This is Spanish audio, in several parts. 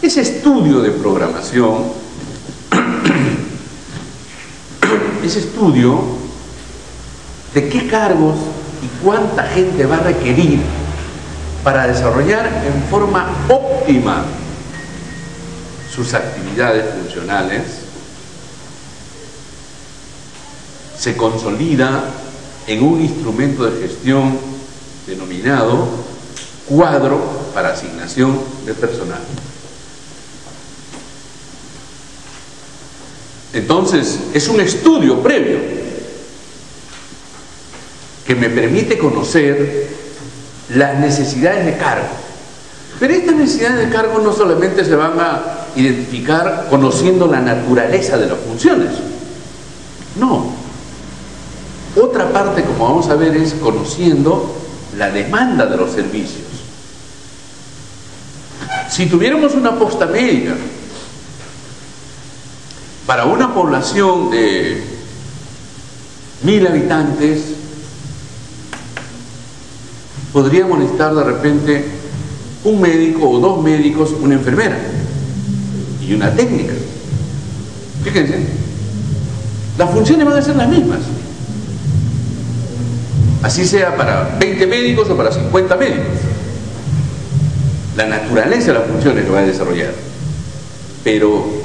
Ese estudio de programación, ese estudio de qué cargos y cuánta gente va a requerir para desarrollar en forma óptima sus actividades funcionales, se consolida en un instrumento de gestión denominado cuadro para asignación de personal. Entonces, es un estudio previo que me permite conocer las necesidades de cargo. Pero estas necesidades de cargo no solamente se van a identificar conociendo la naturaleza de las funciones. No. Otra parte, como vamos a ver, es conociendo la demanda de los servicios. Si tuviéramos una posta médica para una población de 1000 habitantes, podríamos necesitar de repente un médico o 2 médicos, una enfermera y una técnica. Fíjense, las funciones van a ser las mismas, así sea para 20 médicos o para 50 médicos. La naturaleza de las funciones que va a desarrollar, pero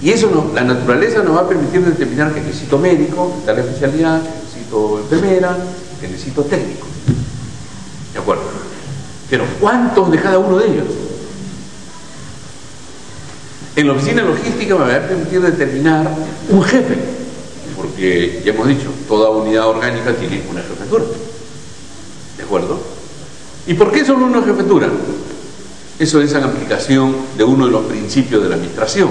y eso no, la naturaleza nos va a permitir determinar que necesito médico, que tal especialidad, que necesito enfermera, que necesito técnico. ¿De acuerdo? Pero ¿cuántos de cada uno de ellos? En la oficina logística me va a permitir determinar un jefe, porque ya hemos dicho, toda unidad orgánica tiene una jefatura. ¿De acuerdo? ¿Y por qué solo una jefatura? Eso es en aplicación de uno de los principios de la administración.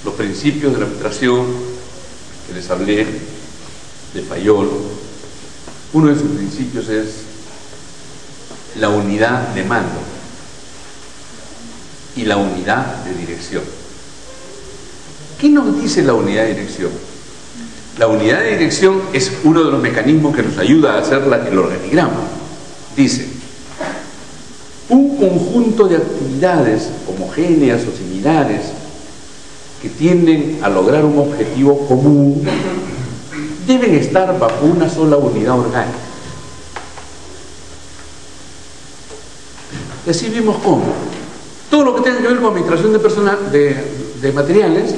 Los principios de la administración que les hablé de Fayol, uno de sus principios es la unidad de mando y la unidad de dirección. ¿Qué nos dice la unidad de dirección? La unidad de dirección es uno de los mecanismos que nos ayuda a hacer el organigrama. Dice, un conjunto de actividades homogéneas o similares que tienden a lograr un objetivo común deben estar bajo una sola unidad orgánica. Y así vimos cómo todo lo que tenga que ver con administración de personal, de materiales,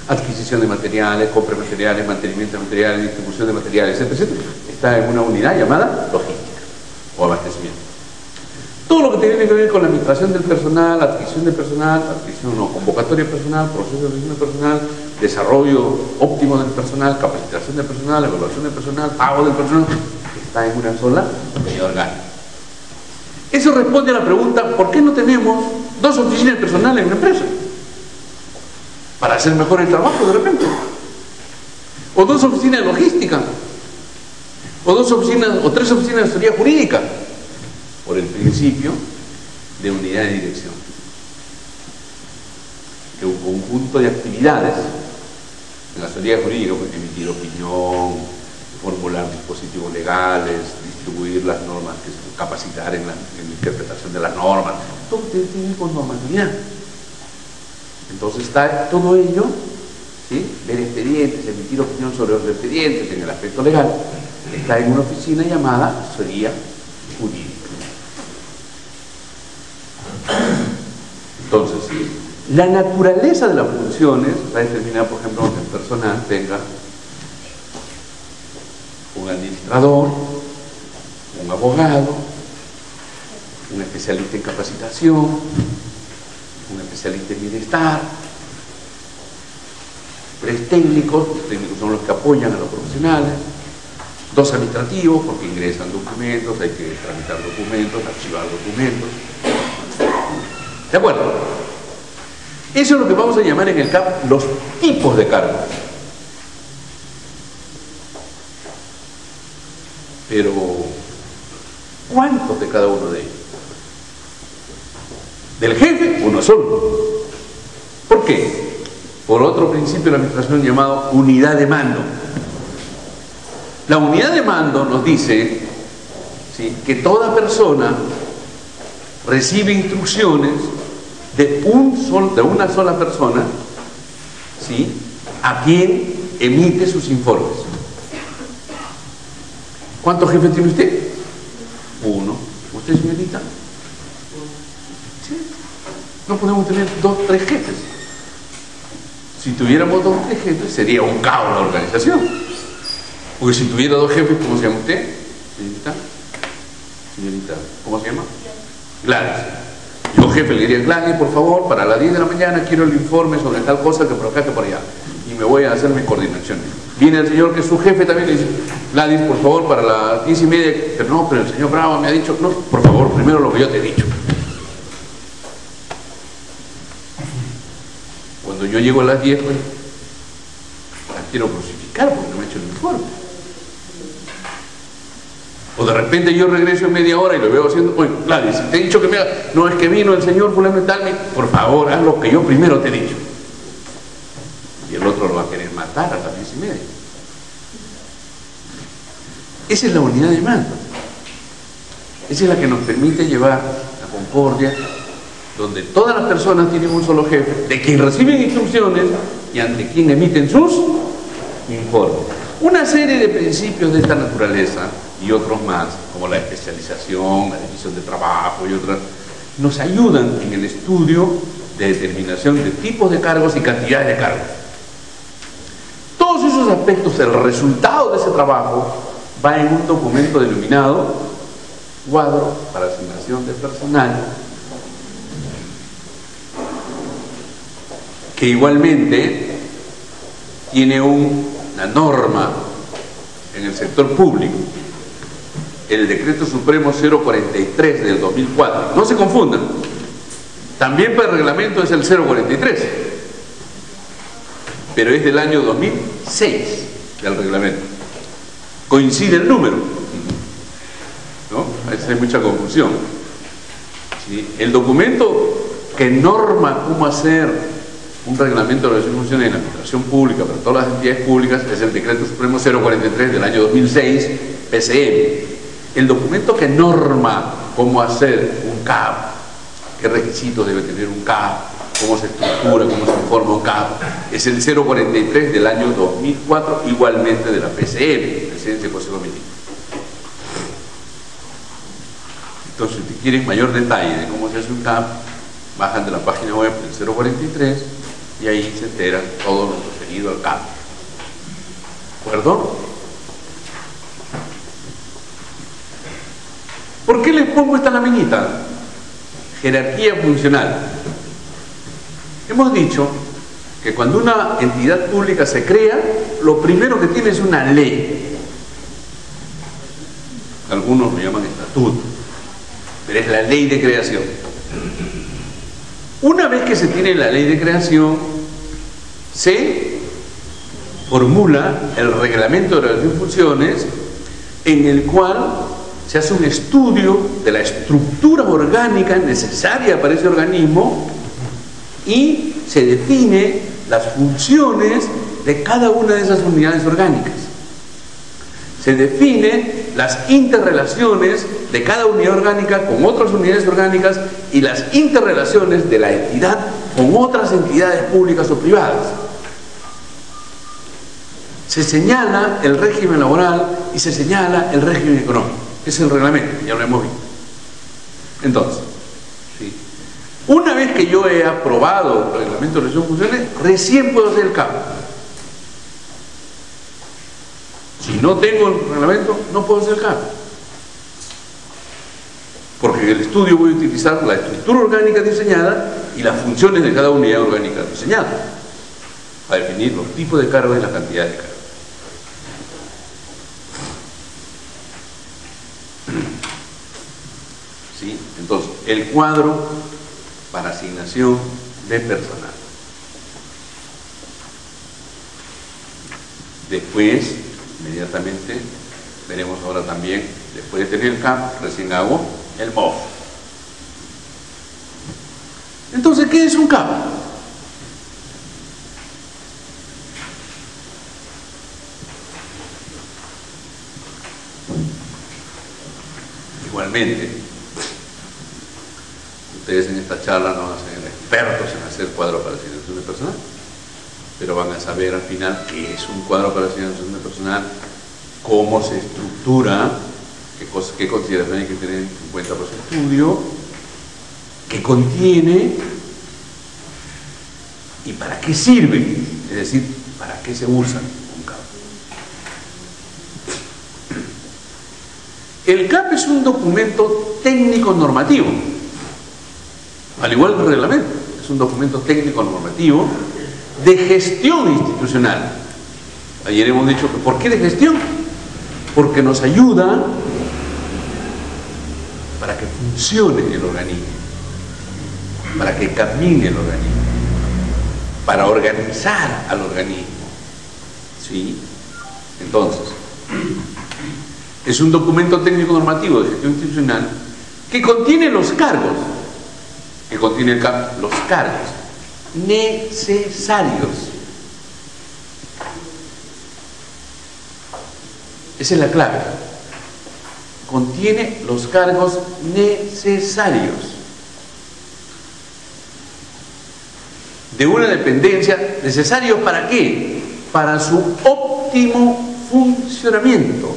adquisición de materiales, compra de materiales, mantenimiento de materiales, distribución de materiales, etc., está en una unidad llamada logística o abastecimiento. Todo lo que tiene que ver con la administración del personal, adquisición de personal, convocatoria de personal, proceso de adquisición de personal, desarrollo óptimo del personal, capacitación del personal, evaluación del personal, pago del personal, está en una sola unidad orgánica. Eso responde a la pregunta, ¿por qué no tenemos 2 oficinas de personal en una empresa? Para hacer mejor el trabajo de repente. O 2 oficinas de logística. O 2 oficinas, o 3 oficinas de asesoría jurídica. Por el principio de unidad de dirección. Que un conjunto de actividades en la asesoría jurídica, pues, emitir opinión, formular dispositivos legales, distribuir las normas, capacitar en la interpretación de las normas, todo tiene con normatividad. Entonces está todo ello, ¿sí? Ver expedientes, emitir opinión sobre los expedientes en el aspecto legal, está en una oficina llamada asesoría jurídica. Entonces, la naturaleza de las funciones va a determinar, por ejemplo, que el personal tenga un administrador, un abogado, un especialista en capacitación, un especialista en bienestar, 3 técnicos, los técnicos son los que apoyan a los profesionales, 2 administrativos, porque ingresan documentos, hay que tramitar documentos, archivar documentos. ¿De acuerdo? Eso es lo que vamos a llamar en el CAP los tipos de cargos. Pero, ¿cuántos de cada uno de ellos? Del jefe, uno solo. ¿Por qué? Por otro principio de la administración llamado unidad de mando. La unidad de mando nos dice, ¿sí?, que toda persona recibe instrucciones de una sola persona, ¿sí?, a quien emite sus informes. ¿Cuántos jefes tiene usted? Uno. ¿Usted, señorita? ¿Sí? No podemos tener 2, 3 jefes. Si tuviéramos 2 o 3 jefes, sería un caos la organización. Porque si tuviera 2 jefes, ¿cómo se llama usted? Señorita. Señorita, ¿cómo se llama? Gladys. Yo, jefe, le diría: Gladys, por favor, para las 10 de la mañana quiero el informe sobre tal cosa, que por acá, que por allá. Y me voy a hacer mis coordinaciones. Viene el señor, que es su jefe, también le dice: Gladys, por favor, para las 10:30. Pero no, pero el señor Bravo me ha dicho: no, por favor, primero lo que yo te he dicho. Cuando yo llego a las 10, pues, la quiero crucificar porque no me ha hecho el informe. O de repente yo regreso en media hora y lo veo haciendo: oye, Gladys, te he dicho que me haga. No, es que vino el señor fulano y tal. Por favor, haz lo que yo primero te he dicho. Y el otro lo va a querer matar a las 10:30. Esa es la unidad de mando. Esa es la que nos permite llevar la concordia, donde todas las personas tienen un solo jefe, de quien reciben instrucciones y ante quien emiten sus informes. Una serie de principios de esta naturaleza y otros más, como la especialización, la división de trabajo y otras, nos ayudan en el estudio de determinación de tipos de cargos y cantidades de cargos. Todos esos aspectos, el resultado de ese trabajo va en un documento denominado cuadro para asignación de personal, que igualmente tiene una norma en el sector público, el Decreto Supremo 043 del 2004. No se confundan, también para el reglamento es el 043, pero es del año 2006 del reglamento. Coincide el número, ¿no? A veces hay mucha confusión. ¿Sí? El documento que norma cómo hacer un reglamento de relación y funciones en la administración pública para todas las entidades públicas es el Decreto Supremo 043 del año 2006, PCM. El documento que norma cómo hacer un CAP, qué requisitos debe tener un CAP, cómo se estructura, cómo se informa un CAP, es el 043 del año 2004, igualmente de la PCM, Presidencia del Consejo Ministro. Entonces, si quieren mayor detalle de cómo se hace un CAP, bajan de la página web del 043 y ahí se enteran todo lo referido al CAP. ¿De acuerdo? ¿Por qué les pongo esta laminita? Jerarquía funcional. Hemos dicho que cuando una entidad pública se crea, lo primero que tiene es una ley. Algunos lo llaman estatuto, pero es la ley de creación. Una vez que se tiene la ley de creación, se formula el reglamento de relación de funciones, en el cual se hace un estudio de la estructura orgánica necesaria para ese organismo y se define las funciones de cada una de esas unidades orgánicas. Se define las interrelaciones de cada unidad orgánica con otras unidades orgánicas y las interrelaciones de la entidad con otras entidades públicas o privadas. Se señala el régimen laboral y se señala el régimen económico. Es el reglamento, ya lo hemos visto. Entonces, ¿sí?, una vez que yo he aprobado el reglamento de relación de funciones, recién puedo hacer el cambio. Si no tengo el reglamento, no puedo hacer el cambio. Porque en el estudio voy a utilizar la estructura orgánica diseñada y las funciones de cada unidad orgánica diseñada para definir los tipos de cargos y la cantidad de cargos. ¿Sí? Entonces, el cuadro para asignación de personal. Después, inmediatamente, veremos ahora también, después de tener el CAP, recién hago el MOF. Entonces, ¿qué es un CAP? Igualmente, Ustedes en esta charla no van a ser expertos en hacer cuadro para asignación de personal, pero van a saber al final qué es un cuadro para asignación de personal, cómo se estructura, qué consideraciones hay que tener en cuenta para su estudio, qué contiene y para qué sirve, es decir, para qué se usa un CAP. El CAP es un documento técnico normativo, al igual que el reglamento, es un documento técnico normativo de gestión institucional. Ayer hemos dicho que ¿por qué de gestión? Porque nos ayuda para que funcione el organismo, para que camine el organismo, para organizar al organismo. ¿Sí? Entonces, es un documento técnico normativo de gestión institucional que contiene los cargos, que contiene los cargos necesarios. Esa es la clave. Contiene los cargos necesarios de una dependencia. ¿Necesarios para qué? Para su óptimo funcionamiento,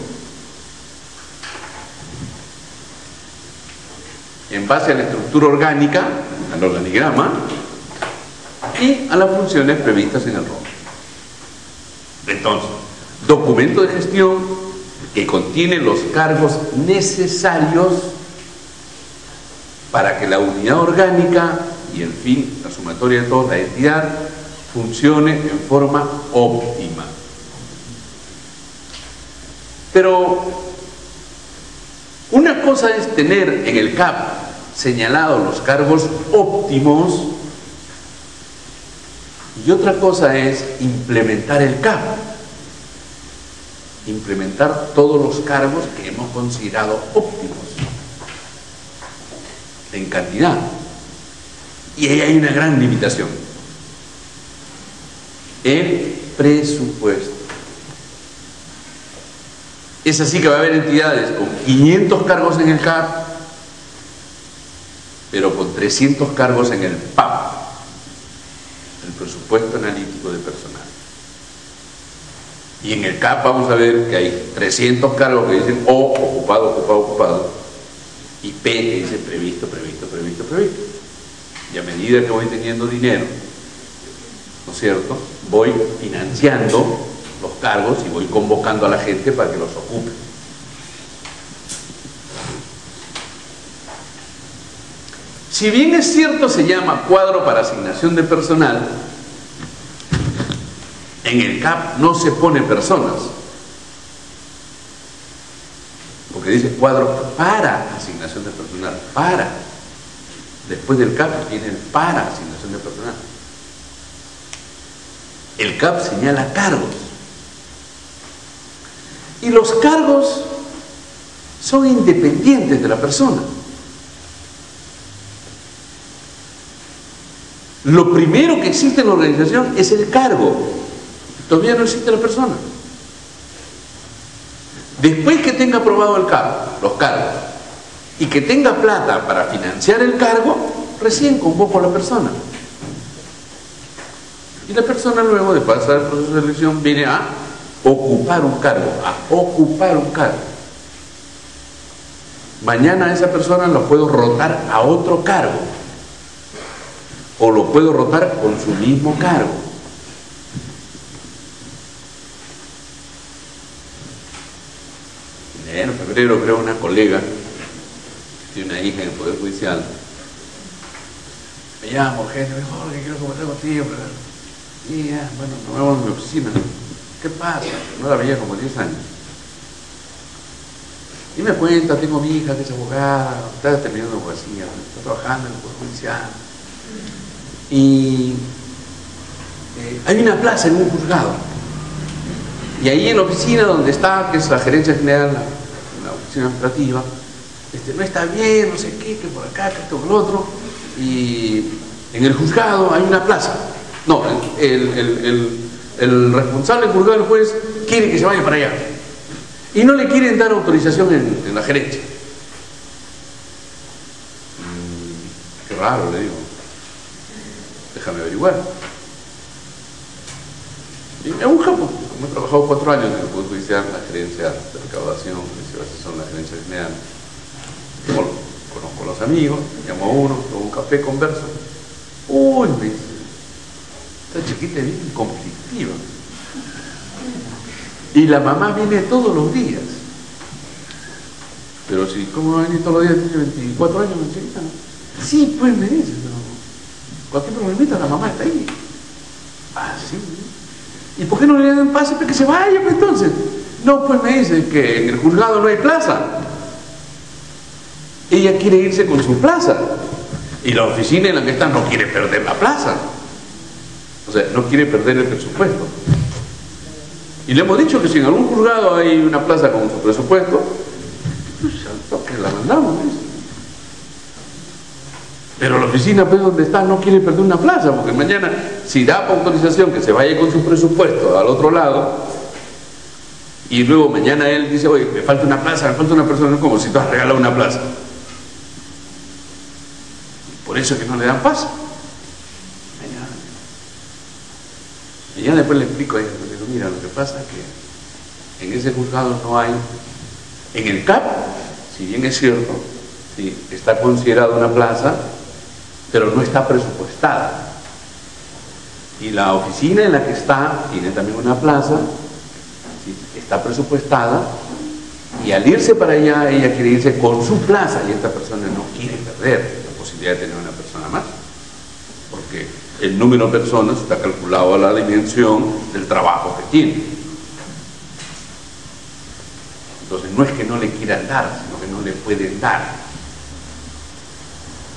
en base a la estructura orgánica, al organigrama y a las funciones previstas en el ROM. Entonces, documento de gestión que contiene los cargos necesarios para que la unidad orgánica y, en fin, la sumatoria de toda la entidad funcione en forma óptima. Pero una cosa es tener en el CAP señalados los cargos óptimos y otra cosa es implementar el CAP, implementar todos los cargos que hemos considerado óptimos en cantidad. Y ahí hay una gran limitación: el presupuesto. Es así que va a haber entidades con 500 cargos en el CAP, pero con 300 cargos en el PAP, el presupuesto analítico de personal. Y en el CAP vamos a ver que hay 300 cargos que dicen O, ocupado, ocupado, ocupado, y P que dice previsto, previsto, previsto, previsto. Y a medida que voy teniendo dinero, ¿no es cierto?, voy financiando los cargos y voy convocando a la gente para que los ocupe. Si bien es cierto se llama cuadro para asignación de personal, en el CAP no se pone personas, porque dice cuadro para asignación de personal, para. Después del CAP viene el para asignación de personal. El CAP señala cargos. Y los cargos son independientes de la persona. Lo primero que existe en la organización es el cargo. Todavía no existe la persona. Después que tenga aprobado el CAP, los cargos, y que tenga plata para financiar el cargo, recién convoco a la persona. Y la persona, luego de pasar el proceso de selección, viene a ocupar un cargo, Mañana a esa persona lo puedo rotar a otro cargo, o lo puedo rotar con su mismo cargo. En febrero, creo, una colega tiene una hija en el Poder Judicial. Me llama urgente, me dijo: Jorge, quiero conversar contigo. Y ya, bueno, nos vemos en mi oficina. ¿Qué pasa? No la veía como 10 años. Y me cuenta: tengo mi hija que es abogada, está terminando abogacía, está trabajando en el Poder Judicial. Y hay una plaza en un juzgado. Y ahí en la oficina donde está, que es la gerencia general, la oficina administrativa, no está bien, no sé qué, que por acá, que esto, que lo otro. Y en el juzgado hay una plaza. No, el responsable del juzgado, el juez, quiere que se vaya para allá. Y no le quieren dar autorización en la gerencia. Qué raro, le digo. Déjame averiguar. Y me busca, pues, como he trabajado 4 años en el Poder Judicial, la gerencia de recaudación, que son las gerencias generales. Conozco a los amigos, llamo a uno, tomo un café, converso. Uy, me dice, esta chiquita es bien conflictiva. Y la mamá viene todos los días. Pero si, ¿cómo va a venir todos los días? Tiene 24 años, la chiquita. Sí, pues me dice, pero cualquier problemita la mamá está ahí. Ah, sí. ¿Y por qué no le dan pase para que se vaya, pues, entonces? No, pues me dice que en el juzgado no hay plaza. Ella quiere irse con su plaza. Y la oficina en la que está no quiere perder la plaza. O sea, no quiere perder el presupuesto. Y le hemos dicho que si en algún juzgado hay una plaza con su presupuesto, pues al toque la mandamos, ¿ves? Pero la oficina, pues, donde está, no quiere perder una plaza, porque mañana, si da autorización que se vaya con su presupuesto al otro lado, y luego mañana él dice, oye, me falta una plaza, me falta una persona, no es como si tú has regalado una plaza. Por eso es que no le dan paso. Mañana después le explico a ella, le digo, mira, lo que pasa es que en ese juzgado no hay, en el CAP, si bien es cierto, sí, está considerada una plaza, pero no está presupuestada. Y la oficina en la que está tiene también una plaza, ¿sí? Está presupuestada, y al irse para allá, ella quiere irse con su plaza, y esta persona no quiere perder la posibilidad de tener una persona más, porque el número de personas está calculado a la dimensión del trabajo que tiene. Entonces no es que no le quieran dar, sino que no le pueden dar.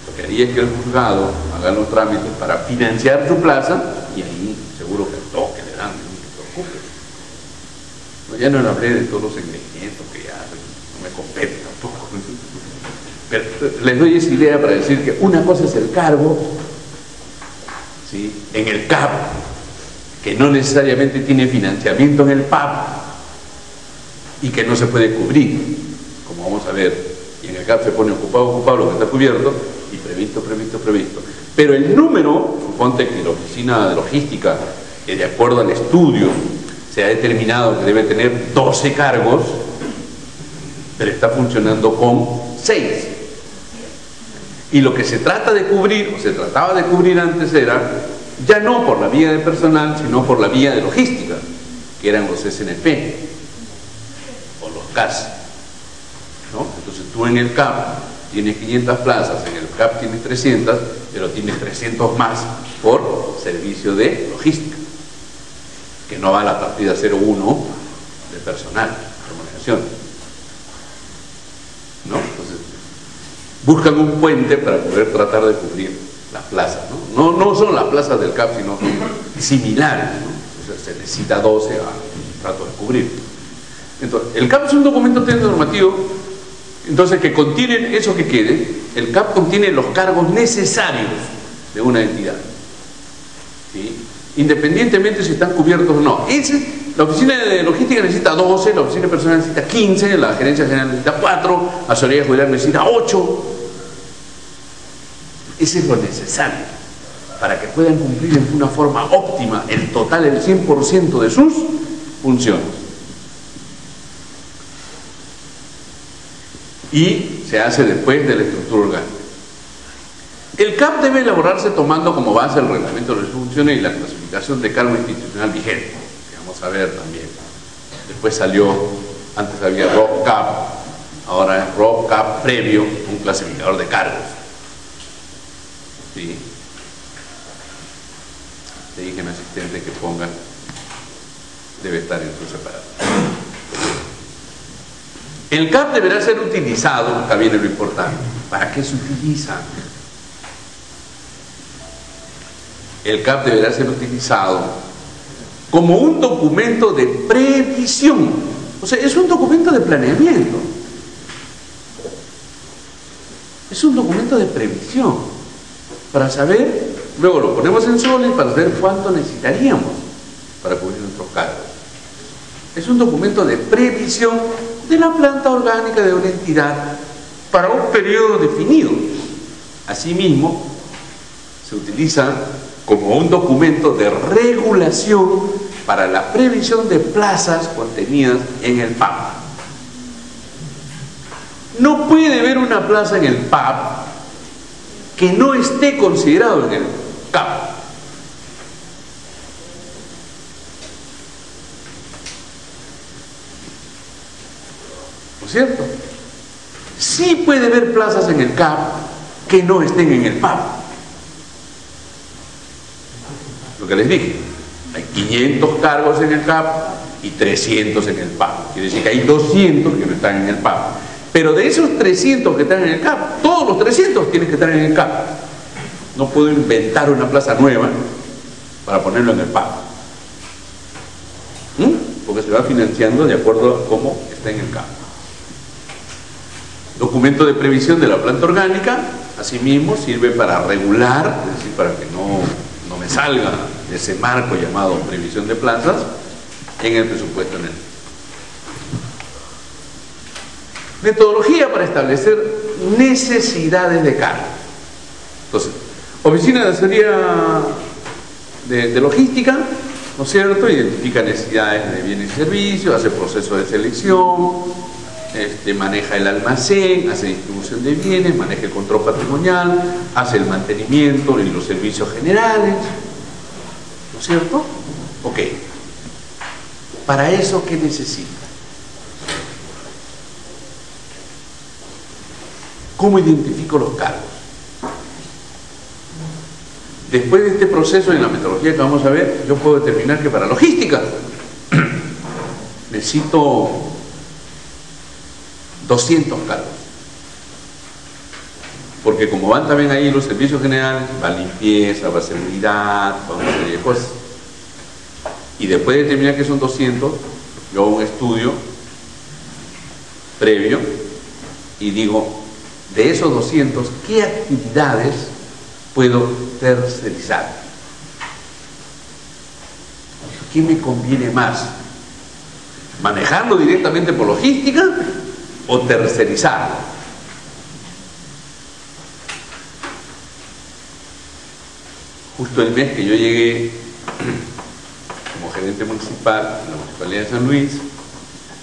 Lo que haría es que el juzgado haga los trámites para financiar su plaza, y ahí seguro que todo que le dan, no se preocupe. No, ya no le hablé de todos los ingredientes que ya no me compete tampoco. Pero les doy esa idea para decir que una cosa es el cargo, ¿sí?, en el CAP, que no necesariamente tiene financiamiento en el PAP y que no se puede cubrir, como vamos a ver. Y en el CAP se pone ocupado lo que está cubierto, y previsto. Pero el número, suponte que la oficina de logística, que de acuerdo al estudio se ha determinado que debe tener 12 cargos, pero está funcionando con 6. Y lo que se trata de cubrir, o se trataba de cubrir antes, era ya no por la vía de personal, sino por la vía de logística, que eran los SNP o los CAS, ¿no? Entonces tú en el CAP tienes 500 plazas, en el CAP tienes 300, pero tienes 300 más por servicio de logística, que no va a la partida 01 de personal, remuneración, ¿no? Entonces buscan un puente para poder tratar de cubrir las plazas, ¿no? No son las plazas del CAP, sino son similares, ¿no? O sea, se necesita 12 a trato de cubrir. Entonces, el CAP es un documento técnico normativo, entonces, que contiene eso que quede. El CAP contiene los cargos necesarios de una entidad, ¿sí?, independientemente si están cubiertos o no. La oficina de logística necesita 12, la oficina de personal necesita 15, la gerencia general necesita 4, la asesoría jurídica necesita 8. Ese es lo necesario para que puedan cumplir en una forma óptima el total, el 100% de sus funciones. Y se hace después de la estructura orgánica. El CAP debe elaborarse tomando como base el reglamento de funciones y la clasificación de cargo institucional vigente, que vamos a ver también. Después salió, antes había ROC-CAP, ahora es ROC-CAP previo, un clasificador de cargos. ¿Sí? Le dije a mi asistente que ponga, debe estar en su separado. El CAP deberá ser utilizado, acá viene lo importante. ¿Para qué se utiliza? El CAP deberá ser utilizado como un documento de previsión. O sea, es un documento de planeamiento. Es un documento de previsión. Para saber, luego lo ponemos en soles para saber cuánto necesitaríamos para cubrir nuestros cargos. Es un documento de previsión de la planta orgánica de una entidad para un periodo definido. Asimismo, se utiliza como un documento de regulación para la previsión de plazas contenidas en el PAP. No puede haber una plaza en el PAP que no esté considerado en el CAP. ¿No es cierto? Sí puede haber plazas en el CAP que no estén en el PAP. Lo que les dije, hay 500 cargos en el CAP y 300 en el PAP. Quiere decir que hay 200 que no están en el PAP. Pero de esos 300 que están en el CAP, todos los 300 tienen que estar en el CAP. No puedo inventar una plaza nueva para ponerlo en el PAP. Porque se va financiando de acuerdo a cómo está en el CAP. Documento de previsión de la planta orgánica, asimismo, sirve para regular, es decir, para que no me salga de ese marco llamado previsión de plazas en el presupuesto en el. Metodología para establecer necesidades de carga. Entonces, oficina de asesoría de logística, ¿no es cierto? Identifica necesidades de bienes y servicios, hace proceso de selección, maneja el almacén, hace distribución de bienes, maneja el control patrimonial, hace el mantenimiento y los servicios generales, ¿no es cierto? Ok. Para eso, ¿qué necesita? ¿Cómo identifico los cargos? Después de este proceso en la metodología que vamos a ver, yo puedo determinar que para logística necesito 200 cargos. Porque como van también ahí los servicios generales, va limpieza, va seguridad, va una serie de cosas. Y después de determinar que son 200, yo hago un estudio previo y digo, de esos 200, ¿qué actividades puedo tercerizar? ¿Qué me conviene más? ¿Manejarlo directamente por logística o tercerizarlo? Justo el mes que yo llegué como gerente municipal en la Municipalidad de San Luis,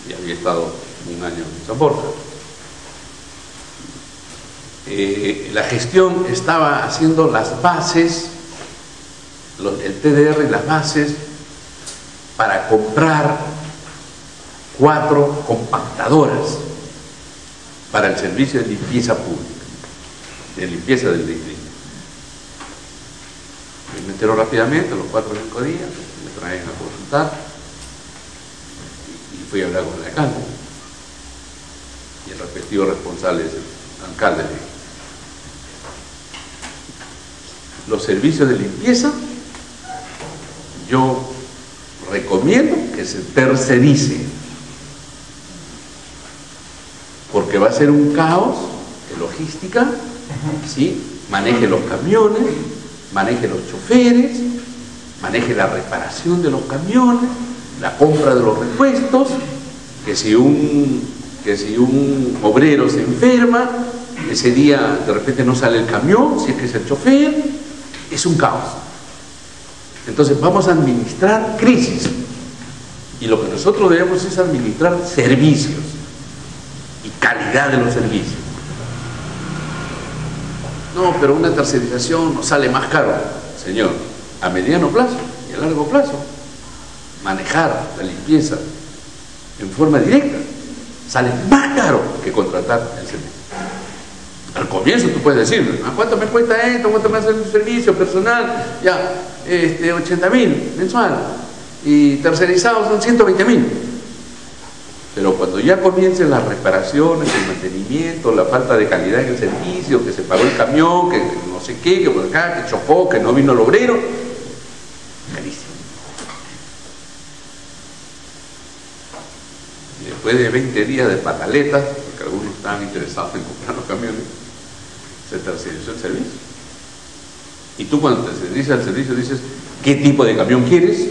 y había estado un año en San Borja, la gestión estaba haciendo las bases, el TDR y las bases para comprar 4 compactadoras para el servicio de limpieza pública, de limpieza del distrito. Me entero rápidamente, a los 4 o 5 días, me traen a consultar y fui a hablar con el alcalde. Y el respectivo responsable es el alcalde. Los servicios de limpieza, yo recomiendo que se tercerice, porque va a ser un caos de logística, ¿sí? Maneje los camiones, maneje los choferes, maneje la reparación de los camiones, la compra de los repuestos, que si un obrero se enferma, ese día de repente no sale el camión, si es que es el chofer, es un caos. Entonces vamos a administrar crisis, y lo que nosotros debemos es administrar servicios y calidad de los servicios. No, pero una tercerización nos sale más caro. Señor, a mediano plazo y a largo plazo, manejar la limpieza en forma directa sale más caro que contratar el servicio. Al comienzo tú puedes decir, ¿cuánto me cuesta esto? ¿Cuánto me hace el servicio personal? Ya, 80.000 mensual, y tercerizados son 120.000. Pero cuando ya comiencen las reparaciones, el mantenimiento, la falta de calidad en el servicio, que se paró el camión, que no sé qué, que por acá, que chocó, que no vino el obrero, carísimo. Y después de 20 días de pataletas, porque algunos estaban interesados en comprar los camiones, se tercerizó el servicio. Y tú cuando tercerizas el servicio dices, ¿qué tipo de camión quieres?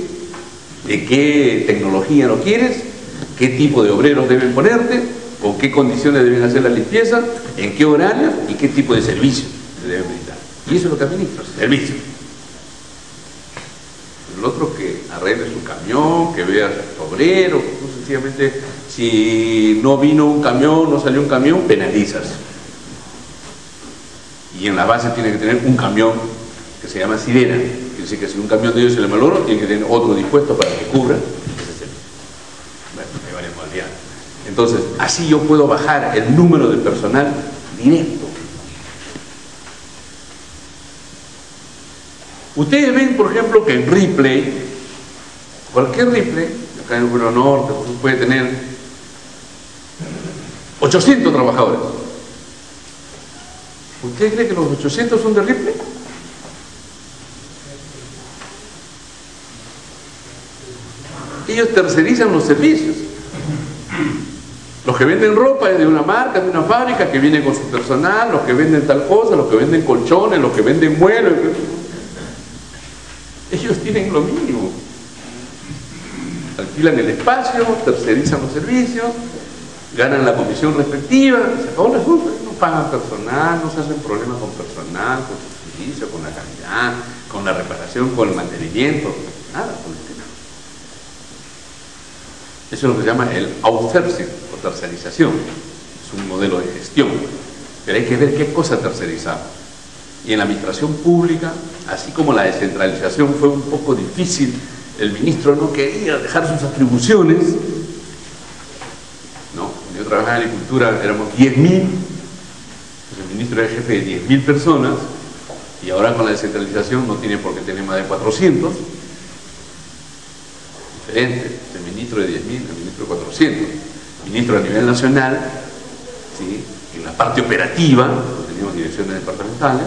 ¿De qué tecnología lo quieres? ¿Qué tipo de obreros deben ponerte? ¿Con qué condiciones deben hacer la limpieza? ¿En qué horarios? ¿Y qué tipo de servicio? se deben brindar. Y eso es lo que administra, servicio. El otro que arregle su camión, que vea a sus obreros, sencillamente, si no vino un camión, no salió un camión, penalizas. Y en la base tiene que tener un camión que se llama sirena. Quiere decir que si un camión de ellos se le malogró, tiene que tener otro dispuesto para que cubra ese servicio. Bueno, hay varias modalidades. Entonces, así yo puedo bajar el número de personal directo. Ustedes ven, por ejemplo, que en Ripley, cualquier Ripley, acá en el Río Norte, puede tener 800 trabajadores. ¿Usted cree que los 800 son de Ripley? Ellos tercerizan los servicios. Los que venden ropa es de una marca, de una fábrica que viene con su personal, los que venden tal cosa, los que venden colchones, los que venden muebles. Ellos tienen lo mínimo. Alquilan el espacio, tercerizan los servicios, ganan la comisión respectiva, se acabó el asunto. No pagan personal, no se hacen problemas con personal, con su servicio, con la calidad, con la reparación, con el mantenimiento, nada por el estilo. Eso es lo que se llama el outsourcing o tercerización. Es un modelo de gestión. Pero hay que ver qué cosa tercerizamos. Y en la administración pública, así como la descentralización fue un poco difícil, el ministro no quería dejar sus atribuciones. No, cuando yo trabajaba en agricultura éramos 10.000, pues el ministro era jefe de 10.000 personas, y ahora con la descentralización no tiene por qué tener más de 400. Diferente, el ministro de 10.000, el ministro de 400. El ministro a nivel nacional, ¿sí?, en la parte operativa, pues teníamos direcciones departamentales,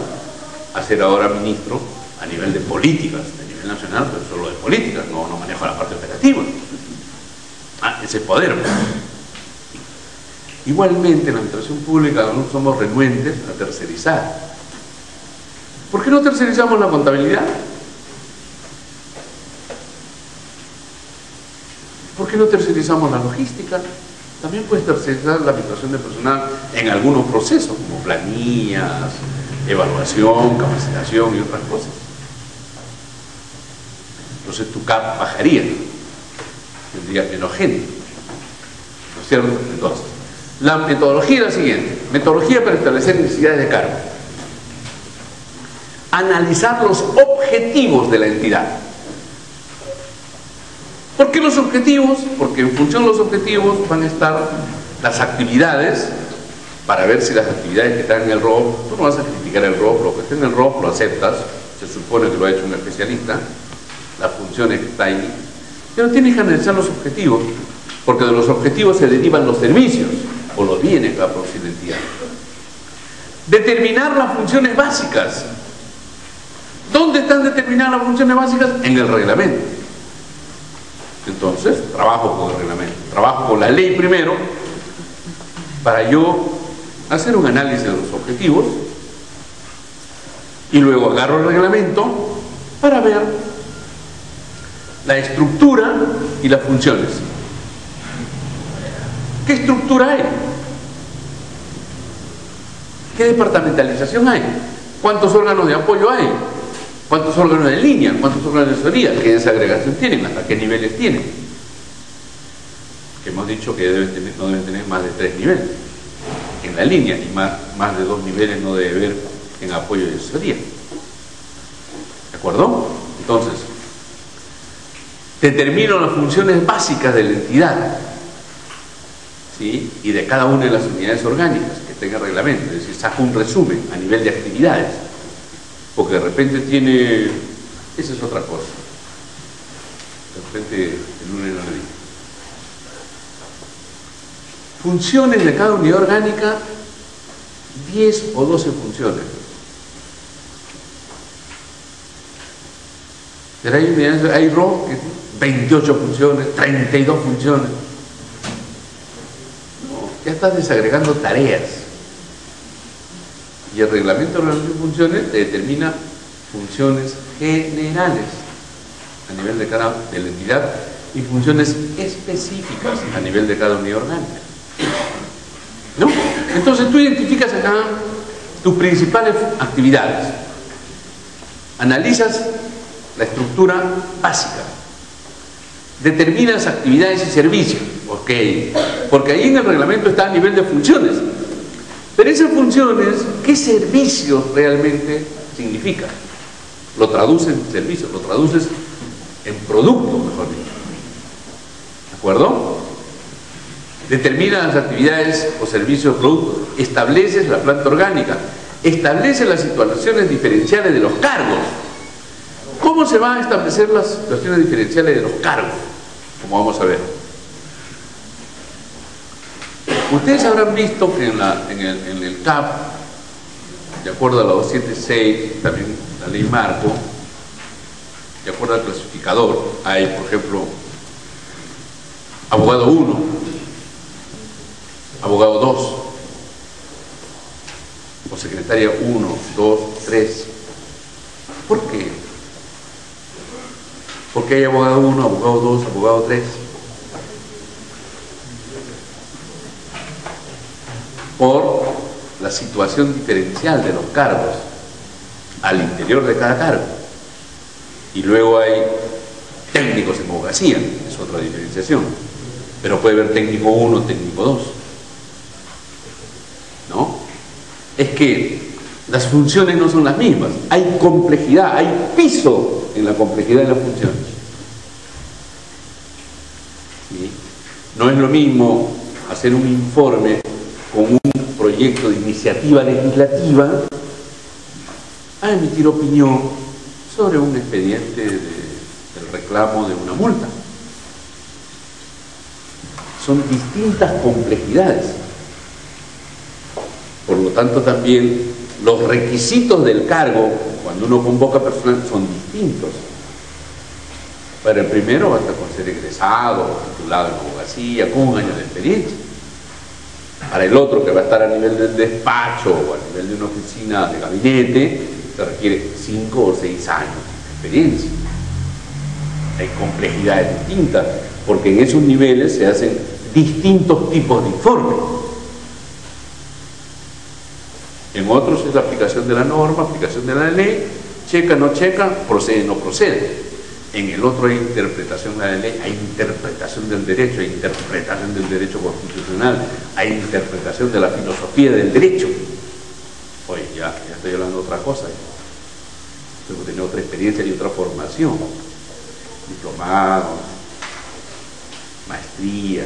a ser ahora ministro a nivel de políticas, a nivel nacional, pero solo de políticas, no manejo la parte operativa. Ese poder. Igualmente en la administración pública nosotros somos renuentes a tercerizar. ¿Por qué no tercerizamos la contabilidad? ¿Por qué no tercerizamos la logística? También puedes tercerizar la administración de personal en algunos procesos, como planillas, evaluación, capacitación y otras cosas. Entonces tu CAP bajaría, tendría menos gente, ¿no es cierto? Entonces, la metodología es la siguiente: metodología para establecer necesidades de cargo. Analizar los objetivos de la entidad. ¿Por qué los objetivos? Porque en función de los objetivos van a estar las actividades, para ver si las actividades que están en el ROP, tú no vas a criticar el ROP, lo que está en el ROP lo aceptas, se supone que lo ha hecho un especialista, las funciones que está ahí, pero tienes que analizar los objetivos, porque de los objetivos se derivan los servicios, o los bienes que va a producir la entidad. Determinar las funciones básicas. ¿Dónde están determinadas las funciones básicas? En el reglamento. Entonces, trabajo con el reglamento, trabajo con la ley primero, para yo hacer un análisis de los objetivos, y luego agarro el reglamento para ver la estructura y las funciones. ¿Qué estructura hay? ¿Qué departamentalización hay? ¿Cuántos órganos de apoyo hay? ¿Cuántos órganos de línea? ¿Cuántos órganos de asesoría? ¿Qué desagregación tienen? ¿Hasta qué niveles tienen? Que hemos dicho que no deben tener más de 3 niveles en la línea, y más de 2 niveles no debe haber en apoyo y asesoría. ¿De acuerdo? Entonces, determino las funciones básicas de la entidad, ¿sí?, y de cada una de las unidades orgánicas que tenga reglamento, es decir, saco un resumen a nivel de actividades, porque de repente tiene, esa es otra cosa, de repente el lunes no le digo. Funciones de cada unidad orgánica, 10 o 12 funciones. Pero hay ROP que 28 funciones, 32 funciones. No, ya estás desagregando tareas. Y el reglamento de funciones te determina funciones generales a nivel de la entidad y funciones específicas a nivel de cada unidad orgánica. ¿No? Entonces tú identificas acá tus principales actividades. Analizas la estructura básica. Determinas actividades y servicios. Ok, porque ahí en el reglamento está a nivel de funciones. Pero esas funciones, ¿qué servicios realmente significan? Lo traduces en servicios, lo traduces en producto, mejor dicho. ¿De acuerdo? Determina las actividades o servicios o productos. Estableces la planta orgánica. Establece las situaciones diferenciales de los cargos. ¿Cómo se van a establecer las situaciones diferenciales de los cargos? Como vamos a ver. Ustedes habrán visto que en el CAP, de acuerdo a la 276, también la ley marco, de acuerdo al clasificador, hay, por ejemplo, abogado 1, abogado 2, o secretaria 1, 2, 3. ¿Por qué? Porque hay abogado 1, abogado 2, abogado 3. Por la situación diferencial de los cargos al interior de cada cargo. Y luego hay técnicos en abogacía, es otra diferenciación. Pero puede haber técnico 1, técnico 2. ¿No? Es que las funciones no son las mismas. Hay complejidad, hay piso en la complejidad de las funciones. ¿Sí? No es lo mismo hacer un informe con un proyecto de iniciativa legislativa a emitir opinión sobre un expediente del reclamo de una multa. Son distintas complejidades. Por lo tanto, también los requisitos del cargo, cuando uno convoca personal, son distintos. Para el primero basta con ser egresado, titulado en abogacía, con 1 año de experiencia. Para el otro, que va a estar a nivel del despacho o a nivel de una oficina de gabinete, se requiere 5 o 6 años de experiencia. Hay complejidades distintas, porque en esos niveles se hacen distintos tipos de informes. En otros es la aplicación de la norma, aplicación de la ley, checa, no checa, procede, no procede. En el otro hay interpretación de la ley, hay interpretación del derecho, hay interpretación del derecho constitucional, hay interpretación de la filosofía del derecho. Oye, ya estoy hablando de otra cosa. Tengo que tener otra experiencia y otra formación. Diplomado, maestría.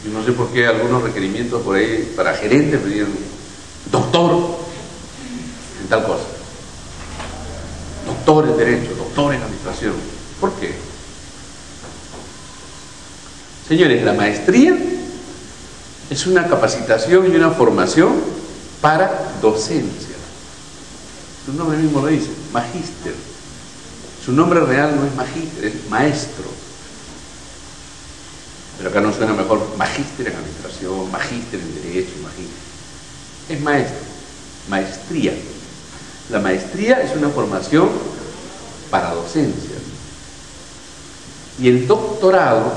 Yo no sé por qué algunos requerimientos por ahí para gerentes pedían doctor en tal cosa, doctor en derecho, doctor en administración. ¿Por qué? Señores, la maestría es una capacitación y una formación para docencia. Su nombre mismo lo dice, magíster. Su nombre real no es magíster, es maestro. Pero acá no suena mejor magíster en administración, magíster en derecho, magíster. Es maestro, maestría. La maestría es una formación para docencia. Y el doctorado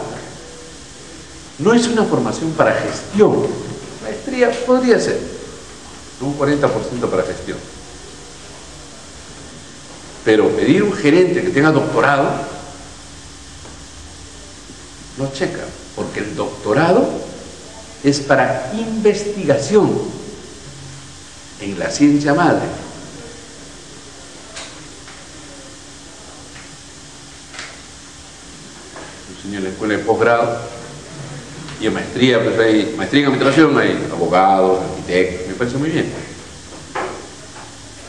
no es una formación para gestión. Maestría podría ser un 40% para gestión. Pero pedir un gerente que tenga doctorado no checa, porque el doctorado es para investigación en la ciencia madre. En la escuela de posgrado y en maestría, pues hay maestría en administración, hay abogados, arquitectos, me parece muy bien.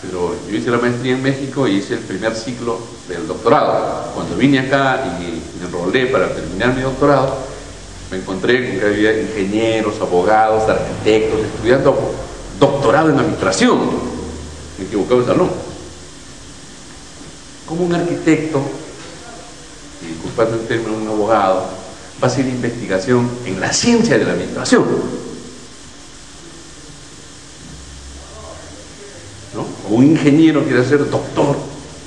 Pero yo hice la maestría en México y hice el primer ciclo del doctorado. Cuando vine acá y me enrolé para terminar mi doctorado, me encontré con que había ingenieros, abogados, arquitectos, estudiando doctorado en administración. Me equivocaba el salón. Como un arquitecto, y disculpando el término, un abogado, va a hacer investigación en la ciencia de la administración, ¿no? O un ingeniero quiere ser doctor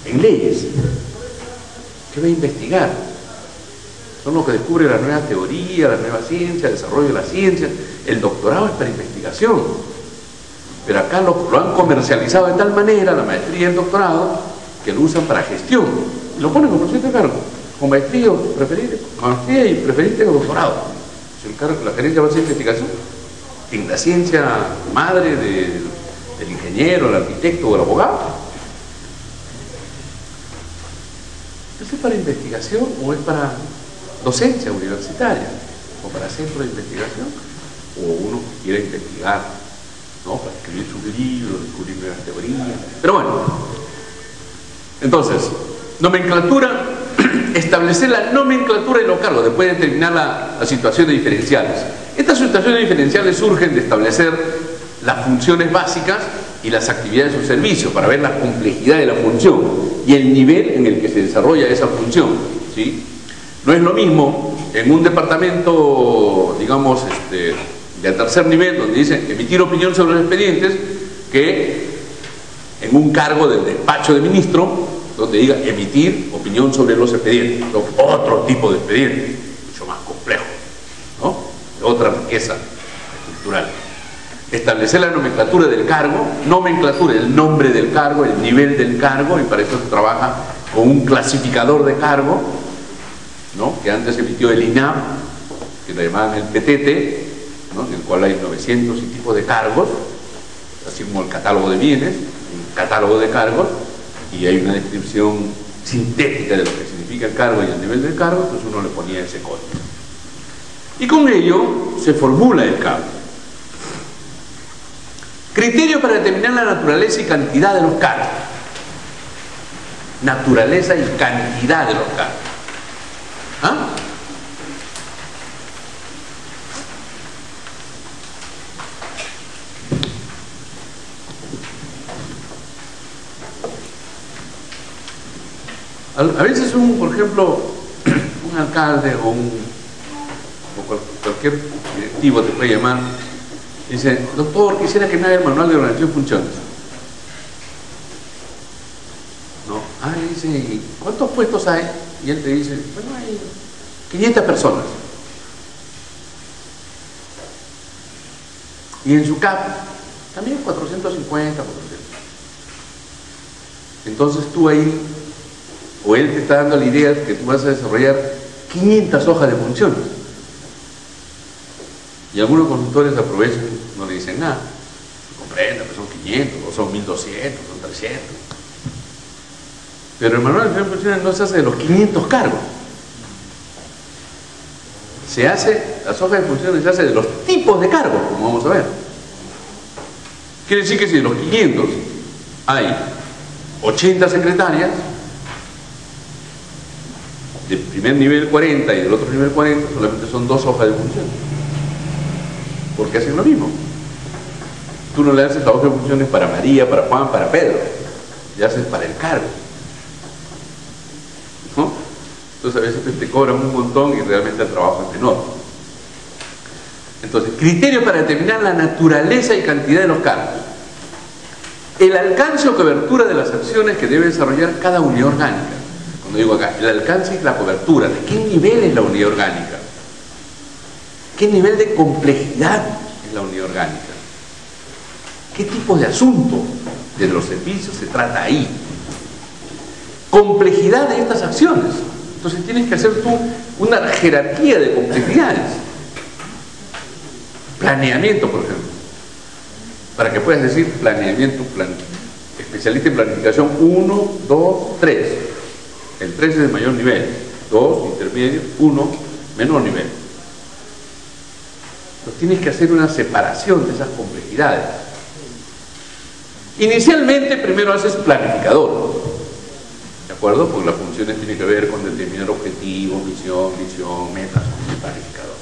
en leyes, ¿qué va a investigar? son los que descubren la nueva teoría, la nueva ciencia, el desarrollo de la ciencia. El doctorado es para investigación. Pero acá lo han comercializado de tal manera, la maestría y el doctorado, que lo usan para gestión. Y lo ponen como proyecto de cargo, con maestría y preferente o doctorado. La gerencia va a ser investigación en la ciencia madre del ingeniero, el arquitecto o el abogado. ¿Es para investigación o es para docencia universitaria? ¿O para centro de investigación? ¿O uno que quiere investigar, ¿no? Para escribir sus libros, descubrir nuevas teorías? Pero bueno, entonces, nomenclatura, establecer la nomenclatura de los cargos, después de determinar las situaciones diferenciales. Estas situaciones diferenciales surgen de establecer las funciones básicas y las actividades o servicios para ver la complejidad de la función y el nivel en el que se desarrolla esa función, ¿sí? No es lo mismo en un departamento, digamos, de tercer nivel, donde dice emitir opinión sobre los expedientes, que en un cargo del despacho de ministro, donde diga emitir opinión sobre los expedientes. Otro tipo de expediente, mucho más complejo, ¿no? De otra riqueza estructural. Establecer la nomenclatura del cargo, nomenclatura, el nombre del cargo, el nivel del cargo, y para eso se trabaja con un clasificador de cargo, ¿no? Que antes emitió el INAP, que lo llamaban el PTT, ¿no? En el cual hay 900 y tipos de cargos, así como el catálogo de bienes, un catálogo de cargos, y hay una descripción sintética de lo que significa el cargo y el nivel del cargo, entonces uno le ponía ese código. Y con ello se formula el cargo. Criterio para determinar la naturaleza y cantidad de los cargos. Naturaleza y cantidad de los cargos. ¿Ah? A veces por ejemplo, un alcalde o cualquier directivo te puede llamar y dice: doctor, quisiera que me haga el manual de organización de funciones. ¿No? Dice: ¿cuántos puestos hay? Y él te dice: bueno, hay 500 personas. Y en su CAP también 450, 400. Entonces tú ahí, o él te está dando la idea de que tú vas a desarrollar 500 hojas de funciones. Y algunos consultores aprovechan, no le dicen nada. Comprenda, pues son 500, o son 1200, son 300. Pero el manual de organización de funciones no se hace de los 500 cargos. Las hojas de funciones se hace de los tipos de cargos, como vamos a ver. Quiere decir que si de los 500 hay 80 secretarias, del primer nivel 40 y del otro nivel 40, solamente son 2 hojas de funciones. Porque hacen lo mismo. Tú no le haces la hoja de funciones para María, para Juan, para Pedro. Le haces para el cargo, ¿no? Entonces a veces te cobran un montón y realmente el trabajo es menor. Entonces, criterio para determinar la naturaleza y cantidad de los cargos. El alcance o cobertura de las acciones que debe desarrollar cada unidad orgánica. Cuando digo acá, el alcance y la cobertura. ¿De qué nivel es la unidad orgánica? ¿Qué nivel de complejidad es la unidad orgánica? ¿Qué tipo de asunto de los servicios se trata ahí? Complejidad de estas acciones. Entonces tienes que hacer tú una jerarquía de complejidades. Planeamiento, por ejemplo. Para que puedas decir planeamiento, especialista en planificación 1, 2, 3. El 3 es el mayor nivel, 2 intermedio, 1 menor nivel. Entonces tienes que hacer una separación de esas complejidades. Inicialmente primero haces planificador, ¿de acuerdo? Porque las funciones tienen que ver con determinar objetivos, visión, metas, planificador.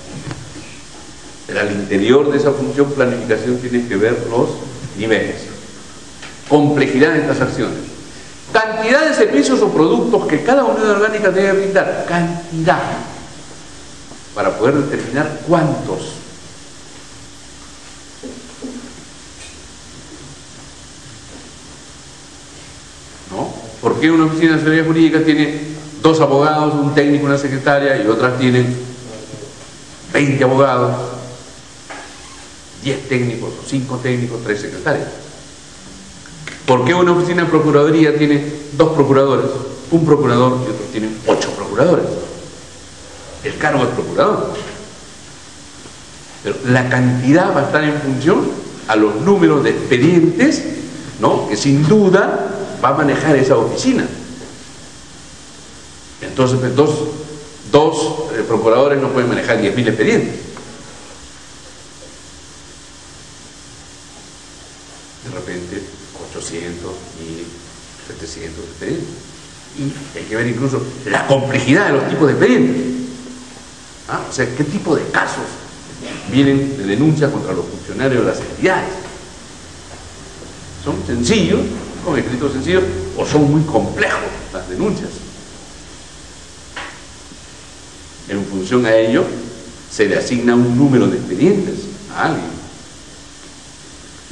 Pero al interior de esa función planificación tienes que ver los niveles, complejidad de estas acciones, cantidad de servicios o productos que cada unidad orgánica debe brindar, cantidad, para poder determinar cuántos. ¿No? ¿Por qué una oficina de asesoría jurídica tiene 2 abogados, un técnico, una secretaria, y otras tienen 20 abogados, 10 técnicos, 5 técnicos, 3 secretarias. ¿Por qué una oficina de procuraduría tiene 2 procuradores, un procurador y otros tienen 8 procuradores? El cargo es procurador. Pero la cantidad va a estar en función a los números de expedientes, ¿no?, que sin duda va a manejar esa oficina. Entonces, dos procuradores no pueden manejar 10.000 expedientes. De repente, 800, 1.000, 700 expedientes. Y hay que ver incluso la complejidad de los tipos de expedientes. O sea, qué tipo de casos vienen de denuncia contra los funcionarios de las entidades. ¿Son sencillos, con escritos sencillos, o son muy complejos las denuncias? En función a ello, se le asigna un número de expedientes a alguien.